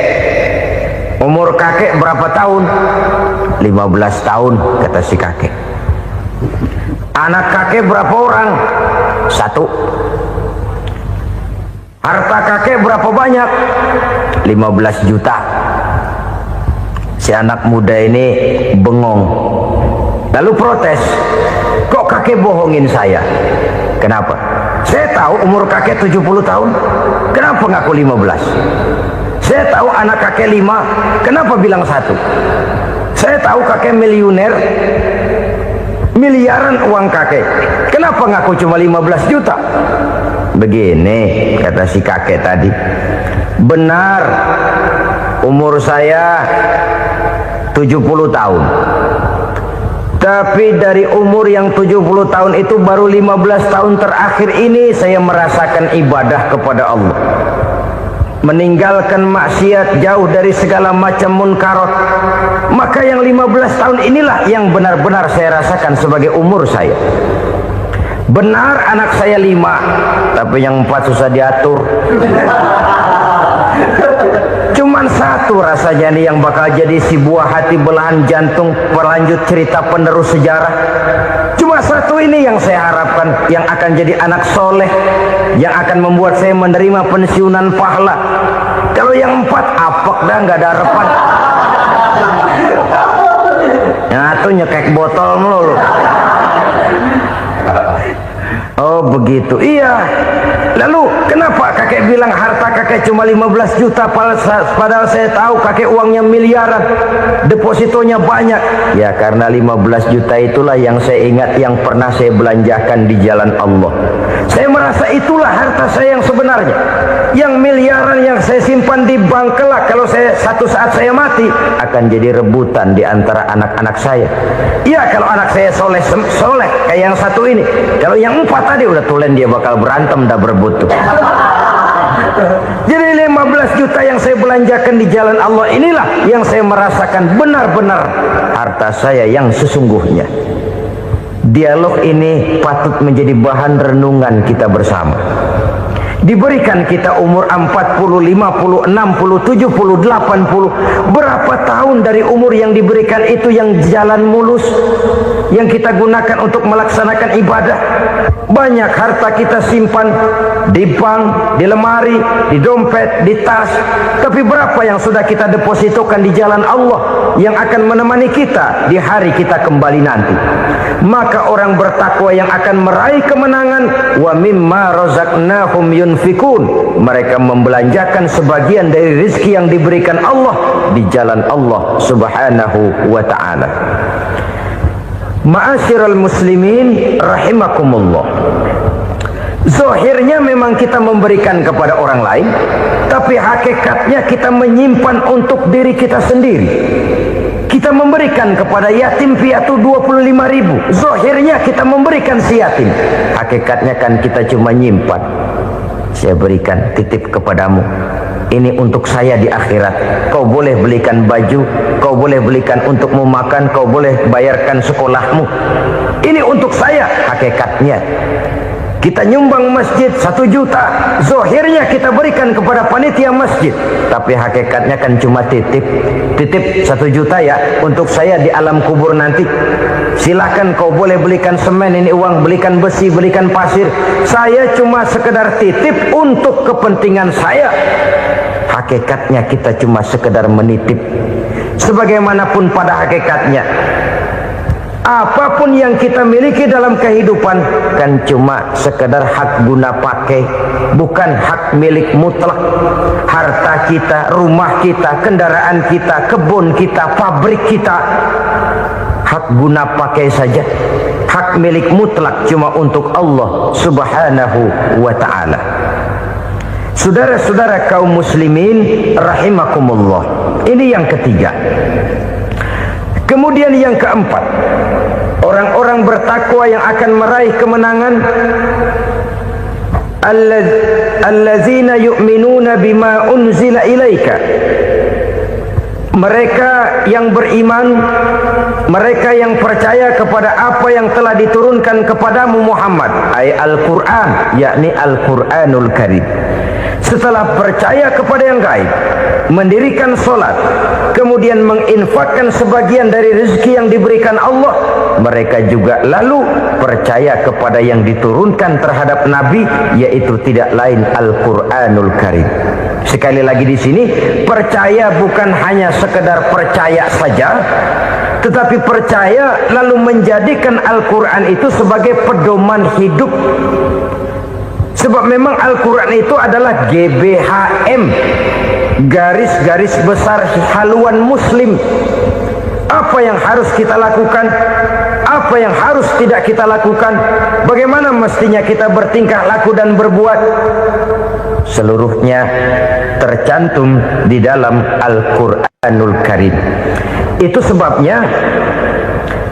umur kakek berapa tahun?" 15 tahun, kata si kakek. "Anak kakek berapa orang?" 1. "Harta kakek berapa banyak?" 15 juta. Si anak muda ini bengong, lalu protes, "Kok kakek bohongin saya?" "Kenapa?" "Saya tahu umur kakek 70 tahun. Kenapa ngaku 15? Saya tahu anak kakek 5. Kenapa bilang 1? Saya tahu kakek miliuner, miliaran uang kakek. Kenapa ngaku cuma 15 juta? Begini, kata si kakek tadi. Benar, umur saya 70 tahun. Tapi dari umur yang 70 tahun itu baru 15 tahun terakhir ini saya merasakan ibadah kepada Allah. Meninggalkan maksiat, jauh dari segala macam munkarat. Maka yang 15 tahun inilah yang benar-benar saya rasakan sebagai umur saya. Benar anak saya 5, tapi yang 4 susah diatur. Cuman 1 rasanya nih yang bakal jadi si buah hati, belahan jantung, pelanjut cerita penerus sejarah. Cuma 1 ini yang saya harapkan, yang akan jadi anak soleh, yang akan membuat saya menerima pensiunan pahala. Kalau yang 4 apek dah, nggak ada harapan. Yang 1 nyekek botol melulu. Oh begitu, iya. Lalu kenapa kakek bilang harta kakek cuma 15 juta padahal saya tahu kakek uangnya miliaran, depositonya banyak? Ya karena 15 juta itulah yang saya ingat, yang pernah saya belanjakan di jalan Allah. Saya merasa itulah harta saya yang sebenarnya. Yang miliaran yang saya simpan di bank kelak, kalau saya satu saat saya mati, akan jadi rebutan di antara anak-anak saya. Iya kalau anak saya soleh kayak yang 1 ini. Kalau yang 4 tadi udah tulen dia bakal berantem dah berebut tuh. Jadi 15 juta yang saya belanjakan di jalan Allah inilah yang saya merasakan benar-benar harta saya yang sesungguhnya. Dialog ini patut menjadi bahan renungan kita bersama. Diberikan kita umur 40, 50, 60, 70, 80. Berapa tahun dari umur yang diberikan itu yang jalan mulus, yang kita gunakan untuk melaksanakan ibadah? Banyak harta kita simpan di bank, di lemari, di dompet, di tas. Tapi berapa yang sudah kita depositokan di jalan Allah yang akan menemani kita di hari kita kembali nanti? Maka orang bertakwa yang akan meraih kemenangan, wa mimma razaqnahum yunfikun, mereka membelanjakan sebagian dari rezeki yang diberikan Allah di jalan Allah Subhanahu wa ta'ala. Ma'asyiral muslimin rahimakumullah. Zahirnya memang kita memberikan kepada orang lain, tapi hakikatnya kita menyimpan untuk diri kita sendiri. Kita memberikan kepada yatim piatu 25.000. Zahirnya kita memberikan si yatim, hakikatnya kan kita cuma nyimpan. Saya berikan, titip kepadamu, ini untuk saya di akhirat. Kau boleh belikan baju, kau boleh belikan untukmu makan, kau boleh bayarkan sekolahmu. Ini untuk saya hakikatnya. Kita nyumbang masjid 1 juta, zahirnya kita berikan kepada panitia masjid, tapi hakikatnya kan cuma titip 1 juta ya, untuk saya di alam kubur nanti. Silahkan kau boleh belikan semen, ini uang, belikan besi, belikan pasir. Saya cuma sekedar titip untuk kepentingan saya. Hakikatnya kita cuma sekedar menitip. Sebagaimanapun pada hakikatnya, apapun yang kita miliki dalam kehidupan kan cuma sekedar hak guna pakai, bukan hak milik mutlak. Harta kita, rumah kita, kendaraan kita, kebun kita, pabrik kita, hak guna pakai saja. Hak milik mutlak cuma untuk Allah Subhanahu wa ta'ala. Saudara-saudara kaum muslimin rahimakumullah, ini yang ketiga. Kemudian yang keempat, orang-orang bertakwa yang akan meraih kemenangan, allazina yu'minuna bima unzila ilaika. Mereka yang beriman, mereka yang percaya kepada apa yang telah diturunkan kepadamu Muhammad, ay Al-Quran, yakni Al-Quranul Karim. Setelah percaya kepada yang gaib, mendirikan solat, kemudian menginfakkan sebagian dari rezeki yang diberikan Allah, mereka juga lalu percaya kepada yang diturunkan terhadap Nabi, yaitu tidak lain Al-Quranul Karim. Sekali lagi di sini, percaya bukan hanya sekedar percaya saja, tetapi percaya lalu menjadikan Al-Quran itu sebagai pedoman hidup. Sebab memang Al-Quran itu adalah GBHM, garis-garis besar haluan muslim. Apa yang harus kita lakukan, apa yang harus tidak kita lakukan, bagaimana mestinya kita bertingkah laku dan berbuat, seluruhnya tercantum di dalam Al-Quranul Karim. Itu sebabnya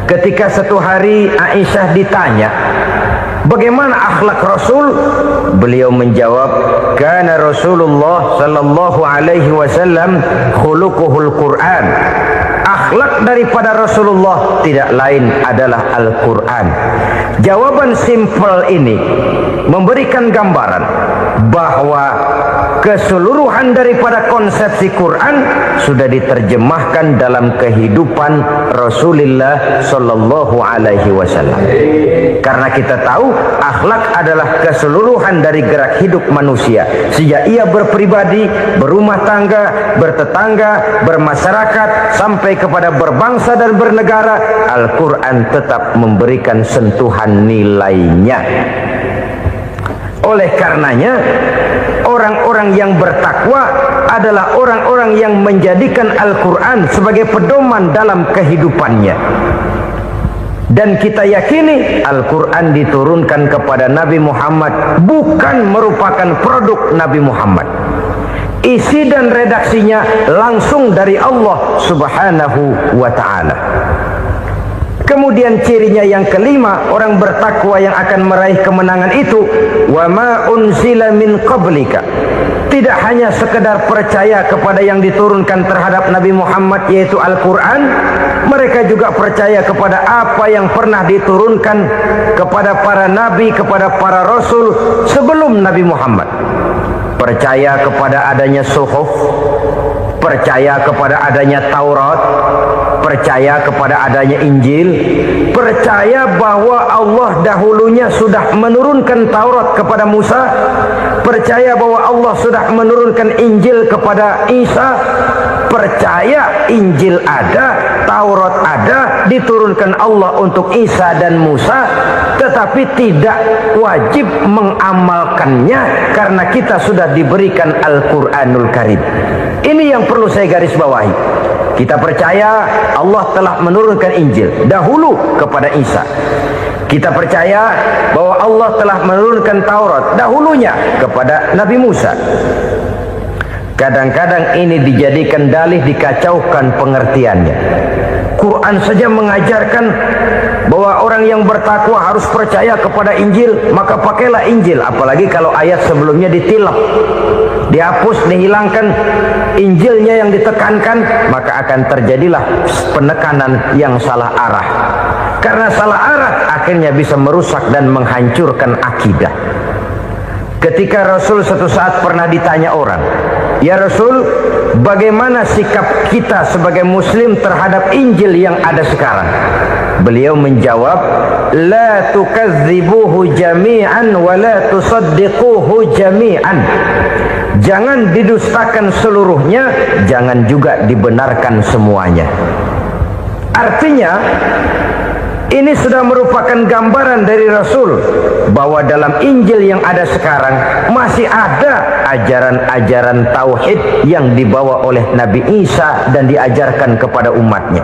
ketika satu hari Aisyah ditanya, bagaimana akhlak Rasul? Beliau menjawab, kana Rasulullah sallallahu alaihi wasallam khuluquhul Quran. Akhlak daripada Rasulullah tidak lain adalah Al-Quran. Jawaban simpel ini memberikan gambaran bahwa keseluruhan daripada konsepsi Quran sudah diterjemahkan dalam kehidupan Rasulullah sallallahu alaihi wasallam. Karena kita tahu akhlak adalah keseluruhan dari gerak hidup manusia. Sejak ia berpribadi, berumah tangga, bertetangga, bermasyarakat, sampai kepada berbangsa dan bernegara, Al-Quran tetap memberikan sentuhan nilainya. Oleh karenanya, orang-orang yang bertakwa adalah orang-orang yang menjadikan Al-Quran sebagai pedoman dalam kehidupannya. Dan kita yakini Al-Quran diturunkan kepada Nabi Muhammad bukan merupakan produk Nabi Muhammad. Isi dan redaksinya langsung dari Allah Subhanahu wa ta'ala. Kemudian cirinya yang kelima, orang bertakwa yang akan meraih kemenangan itu, wa ma unzila min qablika. Tidak hanya sekedar percaya kepada yang diturunkan terhadap Nabi Muhammad, yaitu Al-Quran, mereka juga percaya kepada apa yang pernah diturunkan kepada para nabi, kepada para rasul sebelum Nabi Muhammad. Percaya kepada adanya suhuf, percaya kepada adanya Taurat, percaya kepada adanya Injil, percaya bahwa Allah dahulunya sudah menurunkan Taurat kepada Musa, percaya bahwa Allah sudah menurunkan Injil kepada Isa, percaya Injil ada, Taurat ada, diturunkan Allah untuk Isa dan Musa, tetapi tidak wajib mengamalkannya karena kita sudah diberikan Al-Quranul Karim. Ini yang perlu saya garis bawahi. Kita percaya Allah telah menurunkan Injil dahulu kepada Isa. Kita percaya bahwa Allah telah menurunkan Taurat dahulunya kepada Nabi Musa. Kadang-kadang ini dijadikan dalih, dikacaukan pengertiannya. Quran saja mengajarkan bahwa orang yang bertakwa harus percaya kepada Injil, maka pakailah Injil. Apalagi kalau ayat sebelumnya ditilap, dihapus, dihilangkan, Injilnya yang ditekankan, maka akan terjadilah penekanan yang salah arah. Karena salah arah akhirnya bisa merusak dan menghancurkan akidah. Ketika Rasul suatu saat pernah ditanya orang, "Ya Rasul, bagaimana sikap kita sebagai muslim terhadap Injil yang ada sekarang?" Beliau menjawab, "La tukadzibuhu jami'an wa la tusaddiquhu jami'an." Jangan didustakan seluruhnya, jangan juga dibenarkan semuanya. Artinya, ini sudah merupakan gambaran dari Rasul bahwa dalam Injil yang ada sekarang masih ada ajaran-ajaran tauhid yang dibawa oleh Nabi Isa dan diajarkan kepada umatnya.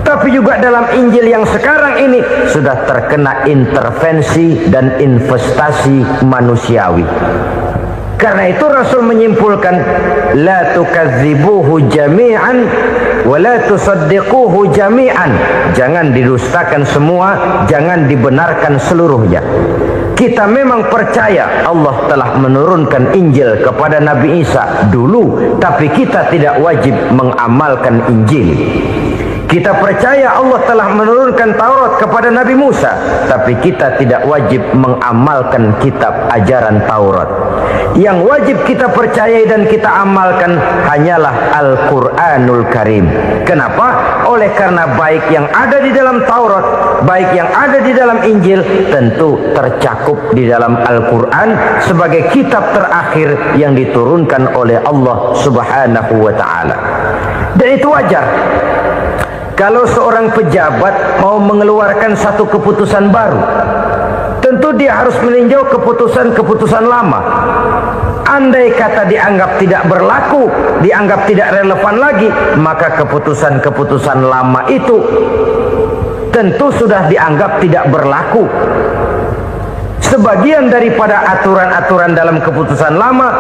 Tapi juga dalam Injil yang sekarang ini sudah terkena intervensi dan investasi manusiawi. Karena itu Rasul menyimpulkan, la tukadzibuhu jami'an wa la tusaddiquhu jami'an. Jangan didustakan semua, jangan dibenarkan seluruhnya. Kita memang percaya Allah telah menurunkan Injil kepada Nabi Isa dulu, tapi kita tidak wajib mengamalkan Injil. Kita percaya Allah telah menurunkan Taurat kepada Nabi Musa, tapi kita tidak wajib mengamalkan kitab ajaran Taurat. Yang wajib kita percayai dan kita amalkan hanyalah Al-Quranul Karim. Kenapa? Oleh karena baik yang ada di dalam Taurat, baik yang ada di dalam Injil, tentu tercakup di dalam Al-Quran sebagai kitab terakhir yang diturunkan oleh Allah Subhanahu wa Ta'ala. Dan itu wajar. Kalau seorang pejabat mau mengeluarkan satu keputusan baru, tentu dia harus meninjau keputusan-keputusan lama. Andai kata dianggap tidak berlaku, dianggap tidak relevan lagi, maka keputusan-keputusan lama itu tentu sudah dianggap tidak berlaku. Sebagian daripada aturan-aturan dalam keputusan lama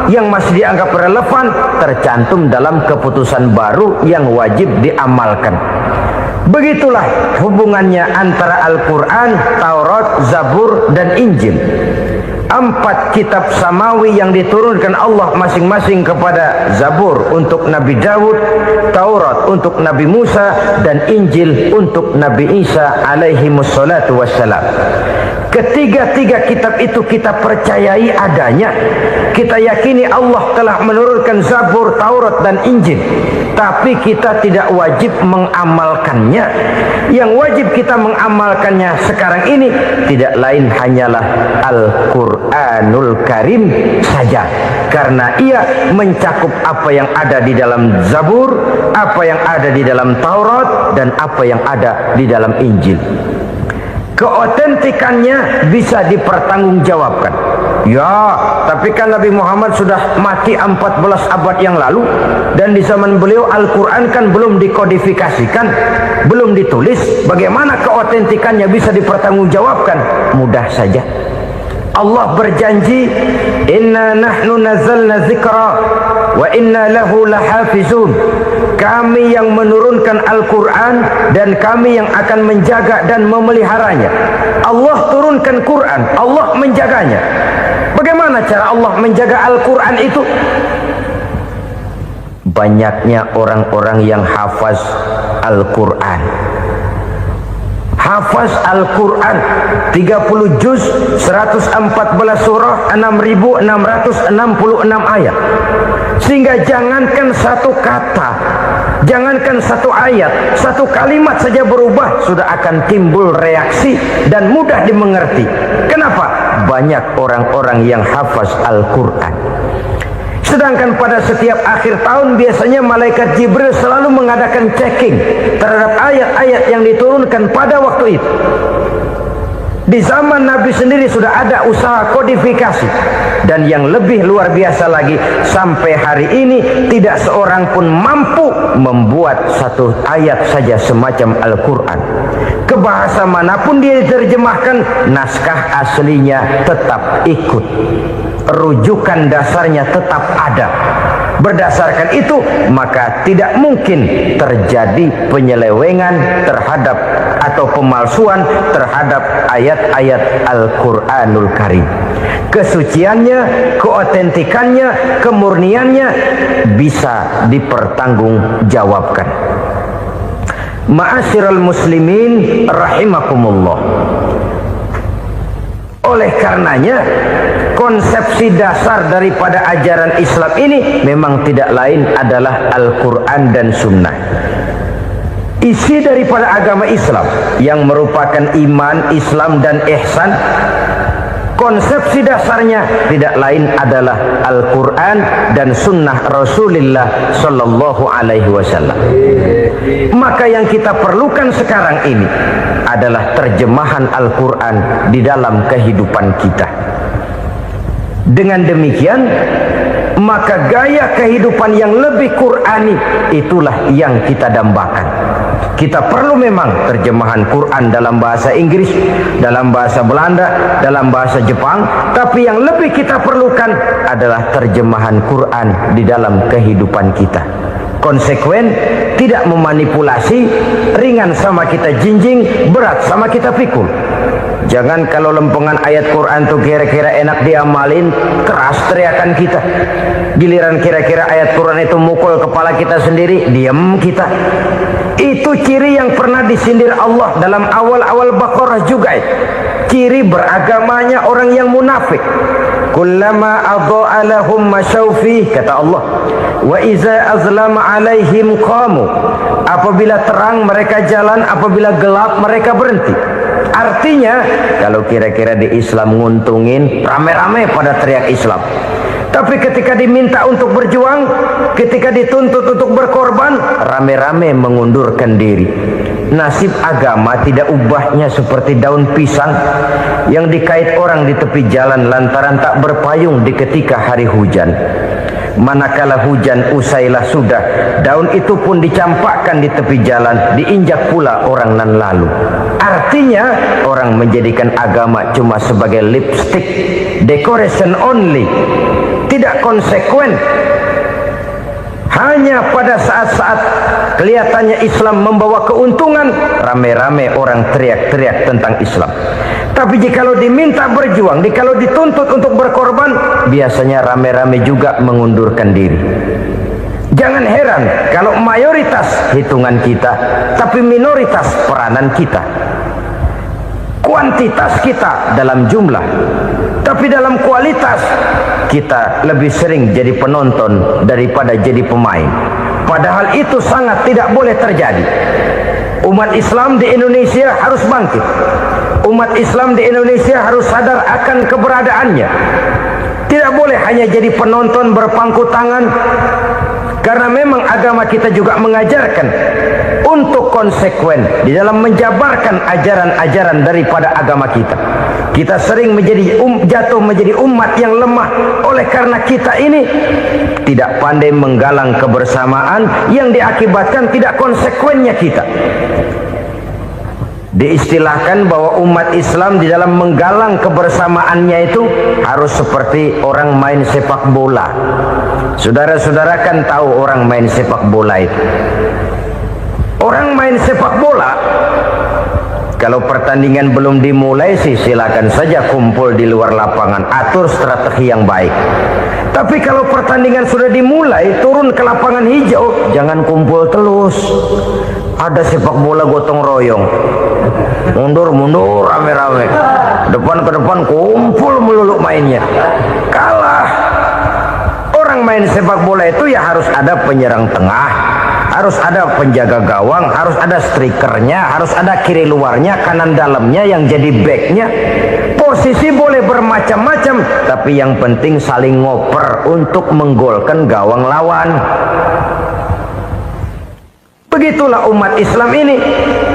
yang masih dianggap relevan tercantum dalam keputusan baru yang wajib diamalkan. Begitulah hubungannya antara Al-Quran, Taurat, Zabur, dan Injil. 4 kitab samawi yang diturunkan Allah masing-masing kepada Zabur untuk Nabi Daud, Taurat untuk Nabi Musa, dan Injil untuk Nabi Isa alaihi wassalatu wassalam. Ketiga-tiga kitab itu kita percayai adanya. Kita yakini Allah telah menurunkan Zabur, Taurat, dan Injil. Tapi kita tidak wajib mengamalkannya. Yang wajib kita mengamalkannya sekarang ini tidak lain hanyalah Al-Quranul Karim saja. Karena ia mencakup apa yang ada di dalam Zabur, apa yang ada di dalam Taurat, dan apa yang ada di dalam Injil. Keotentikannya bisa dipertanggungjawabkan. Ya, tapi kan Nabi Muhammad sudah mati 14 abad yang lalu, dan di zaman beliau Al-Quran kan belum dikodifikasikan, belum ditulis. Bagaimana keotentikannya bisa dipertanggungjawabkan? Mudah saja. Allah berjanji, "Inna nahnu nazzalna dzikra wa inna lahu lahafizun." Kami yang menurunkan Al-Quran dan kami yang akan menjaga dan memeliharanya. Allah turunkan Quran, Allah menjaganya. Bagaimana cara Allah menjaga Al-Quran itu? Banyaknya orang-orang yang hafaz Al-Quran. Hafaz Al-Quran 30 juz, 114 surah, 6.666 ayat. Sehingga jangankan satu kata, jangankan satu ayat, satu kalimat saja berubah sudah akan timbul reaksi dan mudah dimengerti. Kenapa? Banyak orang-orang yang hafaz Al-Quran. Sedangkan pada setiap akhir tahun biasanya malaikat Jibril selalu mengadakan checking terhadap ayat-ayat yang diturunkan pada waktu itu. Di zaman Nabi sendiri sudah ada usaha kodifikasi. Dan yang lebih luar biasa lagi, sampai hari ini tidak seorang pun mampu membuat satu ayat saja semacam Al-Quran. Ke bahasa manapun dia diterjemahkan, naskah aslinya tetap ikut. Rujukan dasarnya tetap ada. Berdasarkan itu, maka tidak mungkin terjadi penyelewengan terhadap atau pemalsuan terhadap ayat-ayat Al-Quranul Karim. Kesuciannya, keotentikannya, kemurniannya bisa dipertanggungjawabkan. Ma'asyiral muslimin rahimakumullah. Oleh karenanya, konsepsi dasar daripada ajaran Islam ini memang tidak lain adalah Al-Quran dan Sunnah. Isi daripada agama Islam yang merupakan iman, Islam dan ihsan, konsepsi dasarnya tidak lain adalah Al-Quran dan Sunnah Rasulullah Sallallahu Alaihi Wasallam. Maka yang kita perlukan sekarang ini adalah terjemahan Al-Quran di dalam kehidupan kita. Dengan demikian, maka gaya kehidupan yang lebih Qurani itulah yang kita dambakan. Kita perlu memang terjemahan Quran dalam bahasa Inggris, dalam bahasa Belanda, dalam bahasa Jepang, tapi yang lebih kita perlukan adalah terjemahan Quran di dalam kehidupan kita. Konsekuen, tidak memanipulasi, ringan sama kita jinjing, berat sama kita pikul. Jangan kalau lempengan ayat Quran tuh kira-kira enak diamalin, keras teriakan kita. Giliran kira-kira ayat Quran itu mukul kepala kita sendiri, diam kita. Itu ciri yang pernah disindir Allah dalam awal-awal Baqarah juga. Ciri beragamanya orang yang munafik. Kullama adha'a lahum masyawfi, kata Allah, wa iza azlama alaihim qamu. Apabila terang mereka jalan, apabila gelap mereka berhenti. Artinya, kalau kira-kira di Islam nguntungin, rame-rame pada teriak Islam. Tapi ketika diminta untuk berjuang, ketika dituntut untuk berkorban, rame-rame mengundurkan diri. Nasib agama tidak ubahnya seperti daun pisang yang dikait orang di tepi jalan lantaran tak berpayung di ketika hari hujan. Manakala hujan usailah sudah, daun itu pun dicampakkan di tepi jalan, diinjak pula orang nan lalu. Artinya, orang menjadikan agama cuma sebagai lipstick, decoration only, tidak konsekuen. Hanya pada saat-saat kelihatannya Islam membawa keuntungan, rame-rame orang teriak-teriak tentang Islam. Tapi jikalau diminta berjuang, jikalau dituntut untuk berkorban, biasanya rame-rame juga mengundurkan diri. Jangan heran kalau mayoritas hitungan kita, tapi minoritas peranan kita. Kuantitas kita dalam jumlah, tapi dalam kualitas kita lebih sering jadi penonton daripada jadi pemain. Padahal itu sangat tidak boleh terjadi. Umat Islam di Indonesia harus bangkit. Umat Islam di Indonesia harus sadar akan keberadaannya. Tidak boleh hanya jadi penonton berpangku tangan, karena memang agama kita juga mengajarkan untuk konsekuen di dalam menjabarkan ajaran-ajaran daripada agama kita. Kita sering jatuh menjadi umat yang lemah oleh karena kita ini tidak pandai menggalang kebersamaan yang diakibatkan tidak konsekuennya kita. Diistilahkan bahwa umat Islam di dalam menggalang kebersamaannya itu harus seperti orang main sepak bola. Saudara-saudara kan tahu orang main sepak bola itu. Orang main sepak bola, kalau pertandingan belum dimulai sih silakan saja kumpul di luar lapangan, atur strategi yang baik. Tapi kalau pertandingan sudah dimulai, turun ke lapangan hijau, jangan kumpul terus. Ada sepak bola gotong royong, mundur-mundur rame-rame, depan ke depan kumpul melulu mainnya. Kalah. Orang main sepak bola itu ya harus ada penyerang tengah, harus ada penjaga gawang, harus ada strikernya, harus ada kiri luarnya, kanan dalamnya yang jadi backnya. Posisi boleh bermacam-macam, tapi yang penting saling ngoper untuk menggolkan gawang lawan. Begitulah umat Islam ini.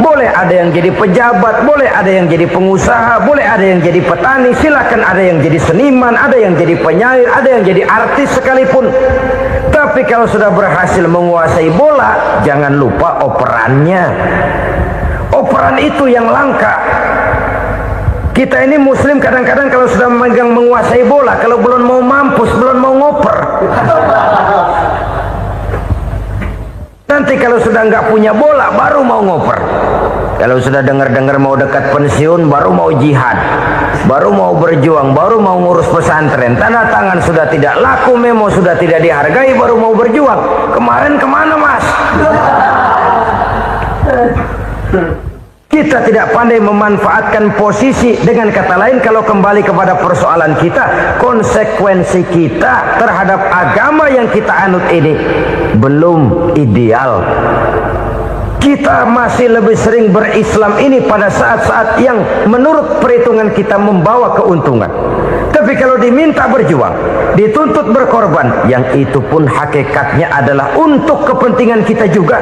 Boleh ada yang jadi pejabat, boleh ada yang jadi pengusaha, boleh ada yang jadi petani, silakan ada yang jadi seniman, ada yang jadi penyair, ada yang jadi artis sekalipun. Tapi kalau sudah berhasil menguasai bola, jangan lupa operannya. Operan itu yang langka. Kita ini muslim kadang-kadang kalau sudah memegang menguasai bola, kalau belum mau mampus, belum mau ngoper. Nanti kalau sudah nggak punya bola, baru mau ngoper. Kalau sudah dengar-dengar mau dekat pensiun, baru mau jihad, baru mau berjuang, baru mau ngurus pesantren. Tanda tangan sudah tidak laku, memo sudah tidak dihargai, baru mau berjuang. Kemarin kemana mas? Kita tidak pandai memanfaatkan posisi. Dengan kata lain, kalau kembali kepada persoalan kita, konsekuensi kita terhadap agama yang kita anut ini belum ideal. Kita masih lebih sering berislam ini pada saat-saat yang menurut perhitungan kita membawa keuntungan. Tapi kalau diminta berjuang, dituntut berkorban, yang itu pun hakikatnya adalah untuk kepentingan kita juga.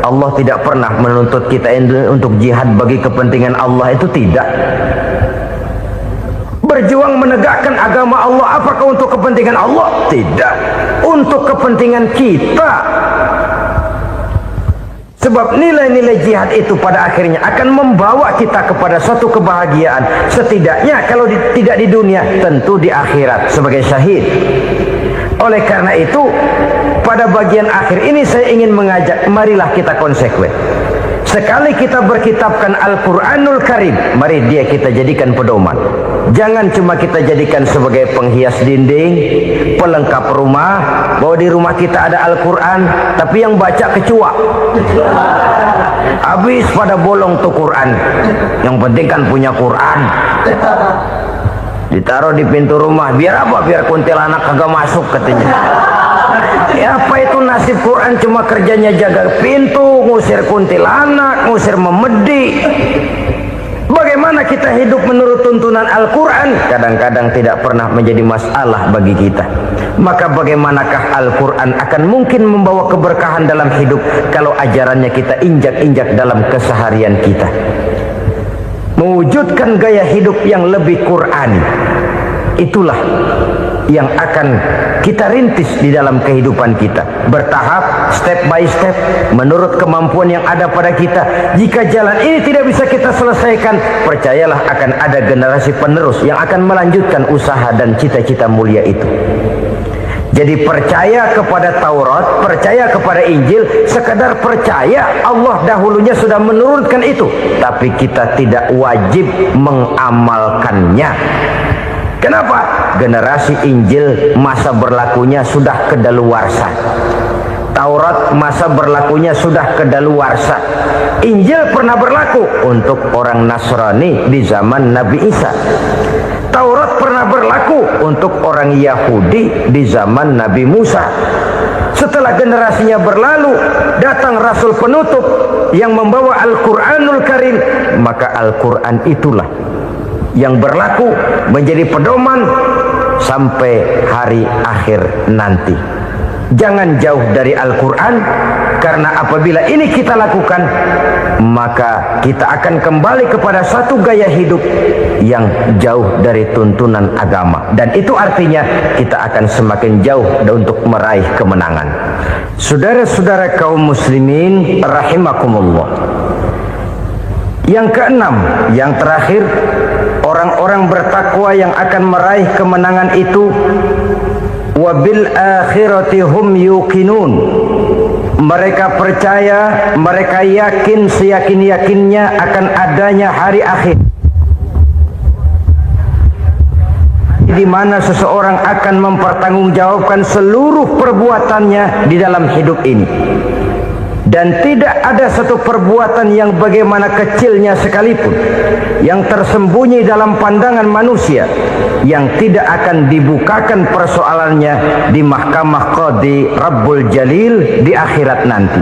Allah tidak pernah menuntut kita untuk jihad bagi kepentingan Allah, itu tidak. Berjuang menegakkan agama Allah, apakah untuk kepentingan Allah? Tidak. Untuk kepentingan kita. Sebab nilai-nilai jihad itu pada akhirnya akan membawa kita kepada suatu kebahagiaan. Setidaknya kalau tidak di dunia, tentu di akhirat sebagai syahid. Oleh karena itu, pada bagian akhir ini saya ingin mengajak, marilah kita konsekuen. Sekali kita berkitabkan Al-Quranul Karim, mari dia kita jadikan pedoman. Jangan cuma kita jadikan sebagai penghias dinding, pelengkap rumah, bahwa di rumah kita ada Al-Quran, tapi yang baca kecoa. Habis pada bolong tuh Quran. Yang penting kan punya Quran. Ditaruh di pintu rumah, biar apa? Biar kuntilanak kagak masuk katanya. Ya, apa itu nasib Quran? Cuma kerjanya jaga pintu, ngusir kuntilanak, ngusir memedi. Bagaimana kita hidup menurut tuntunan Al-Quran? Kadang-kadang tidak pernah menjadi masalah bagi kita. Maka bagaimanakah Al-Quran akan mungkin membawa keberkahan dalam hidup kalau ajarannya kita injak-injak dalam keseharian kita? Mewujudkan gaya hidup yang lebih Qurani, itulah yang akan kita rintis di dalam kehidupan kita, bertahap, step by step, menurut kemampuan yang ada pada kita. Jika jalan ini tidak bisa kita selesaikan, percayalah akan ada generasi penerus yang akan melanjutkan usaha dan cita-cita mulia itu. Jadi percaya kepada Taurat, percaya kepada Injil, sekedar percaya Allah dahulunya sudah menurunkan itu, tapi kita tidak wajib mengamalkannya. Kenapa? Generasi Injil masa berlakunya sudah kedaluarsa. Taurat masa berlakunya sudah kedaluarsa. Injil pernah berlaku untuk orang Nasrani di zaman Nabi Isa. Taurat pernah berlaku untuk orang Yahudi di zaman Nabi Musa. Setelah generasinya berlalu, datang Rasul penutup yang membawa Al-Quranul Karim. Maka Al-Quran itulah yang berlaku menjadi pedoman sampai hari akhir nanti. Jangan jauh dari Al-Quran, karena apabila ini kita lakukan, maka kita akan kembali kepada satu gaya hidup yang jauh dari tuntunan agama, dan itu artinya kita akan semakin jauh untuk meraih kemenangan. Saudara-saudara kaum muslimin rahimakumullah, yang keenam, yang terakhir, orang-orang bertakwa yang akan meraih kemenangan itu wabil akhirati hum yuqinun. Mereka percaya, mereka yakin seyakin-yakinnya akan adanya hari akhir, di mana seseorang akan mempertanggungjawabkan seluruh perbuatannya di dalam hidup ini. Dan tidak ada satu perbuatan yang bagaimana kecilnya sekalipun, yang tersembunyi dalam pandangan manusia, yang tidak akan dibukakan persoalannya di mahkamah Qadi Rabbul Jalil di akhirat nanti.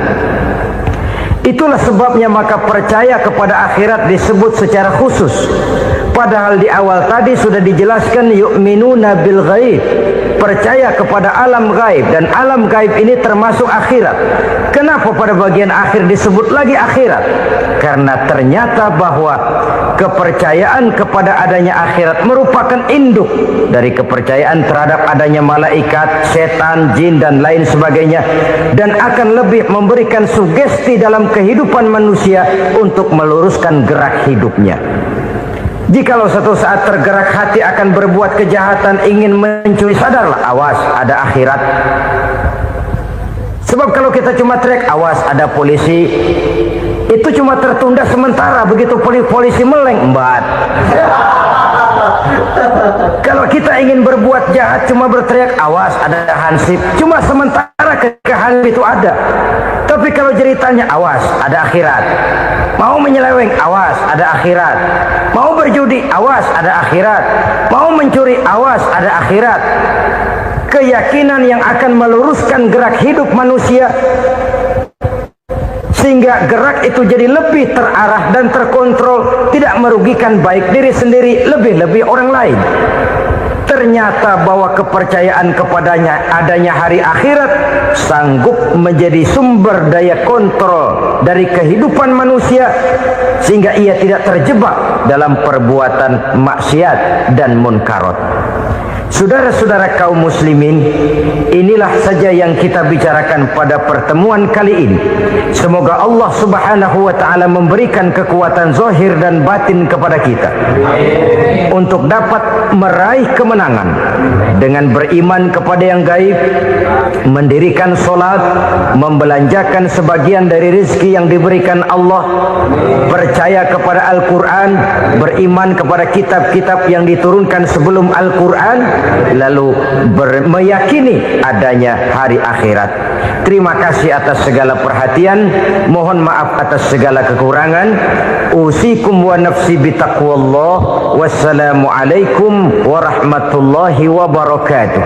Itulah sebabnya maka percaya kepada akhirat disebut secara khusus. Padahal di awal tadi sudah dijelaskan yu'minuna bil ghaib, percaya kepada alam gaib, dan alam gaib ini termasuk akhirat. Kenapa pada bagian akhir disebut lagi akhirat? Karena ternyata bahwa kepercayaan kepada adanya akhirat merupakan induk dari kepercayaan terhadap adanya malaikat, setan, jin, dan lain sebagainya, dan akan lebih memberikan sugesti dalam kehidupan manusia untuk meluruskan gerak hidupnya. Jikalau satu saat tergerak hati akan berbuat kejahatan, ingin mencuri, sadarlah, awas, ada akhirat. Sebab kalau kita cuma teriak, awas, ada polisi, itu cuma tertunda sementara. Begitu polisi meleng, embat. Kalau kita ingin berbuat jahat, cuma berteriak, awas, ada hansip, cuma sementara, kehansip itu ada. Tapi Tapi kalau ceritanya awas, ada akhirat. Mau menyeleweng, awas, ada akhirat. Mau berjudi, awas, ada akhirat. Mau mencuri, awas, ada akhirat. Keyakinan yang akan meluruskan gerak hidup manusia sehingga gerak itu jadi lebih terarah dan terkontrol, tidak merugikan baik diri sendiri, lebih-lebih orang lain. Ternyata bahwa kepercayaan kepadanya adanya hari akhirat sanggup menjadi sumber daya kontrol dari kehidupan manusia sehingga ia tidak terjebak dalam perbuatan maksiat dan munkarat. Saudara-saudara kaum muslimin, inilah saja yang kita bicarakan pada pertemuan kali ini. Semoga Allah Subhanahu wa taala memberikan kekuatan zahir dan batin kepada kita untuk dapat meraih kemenangan dengan beriman kepada yang gaib, mendirikan solat, membelanjakan sebagian dari rezeki yang diberikan Allah, percaya kepada Al-Quran, beriman kepada kitab-kitab yang diturunkan sebelum Al-Quran, lalu meyakini adanya hari akhirat. Terima kasih atas segala perhatian, mohon maaf atas segala kekurangan. Usikum wa nafsi bitaqwallah. Wassalamualaikum warahmatullahi wabarakatuh.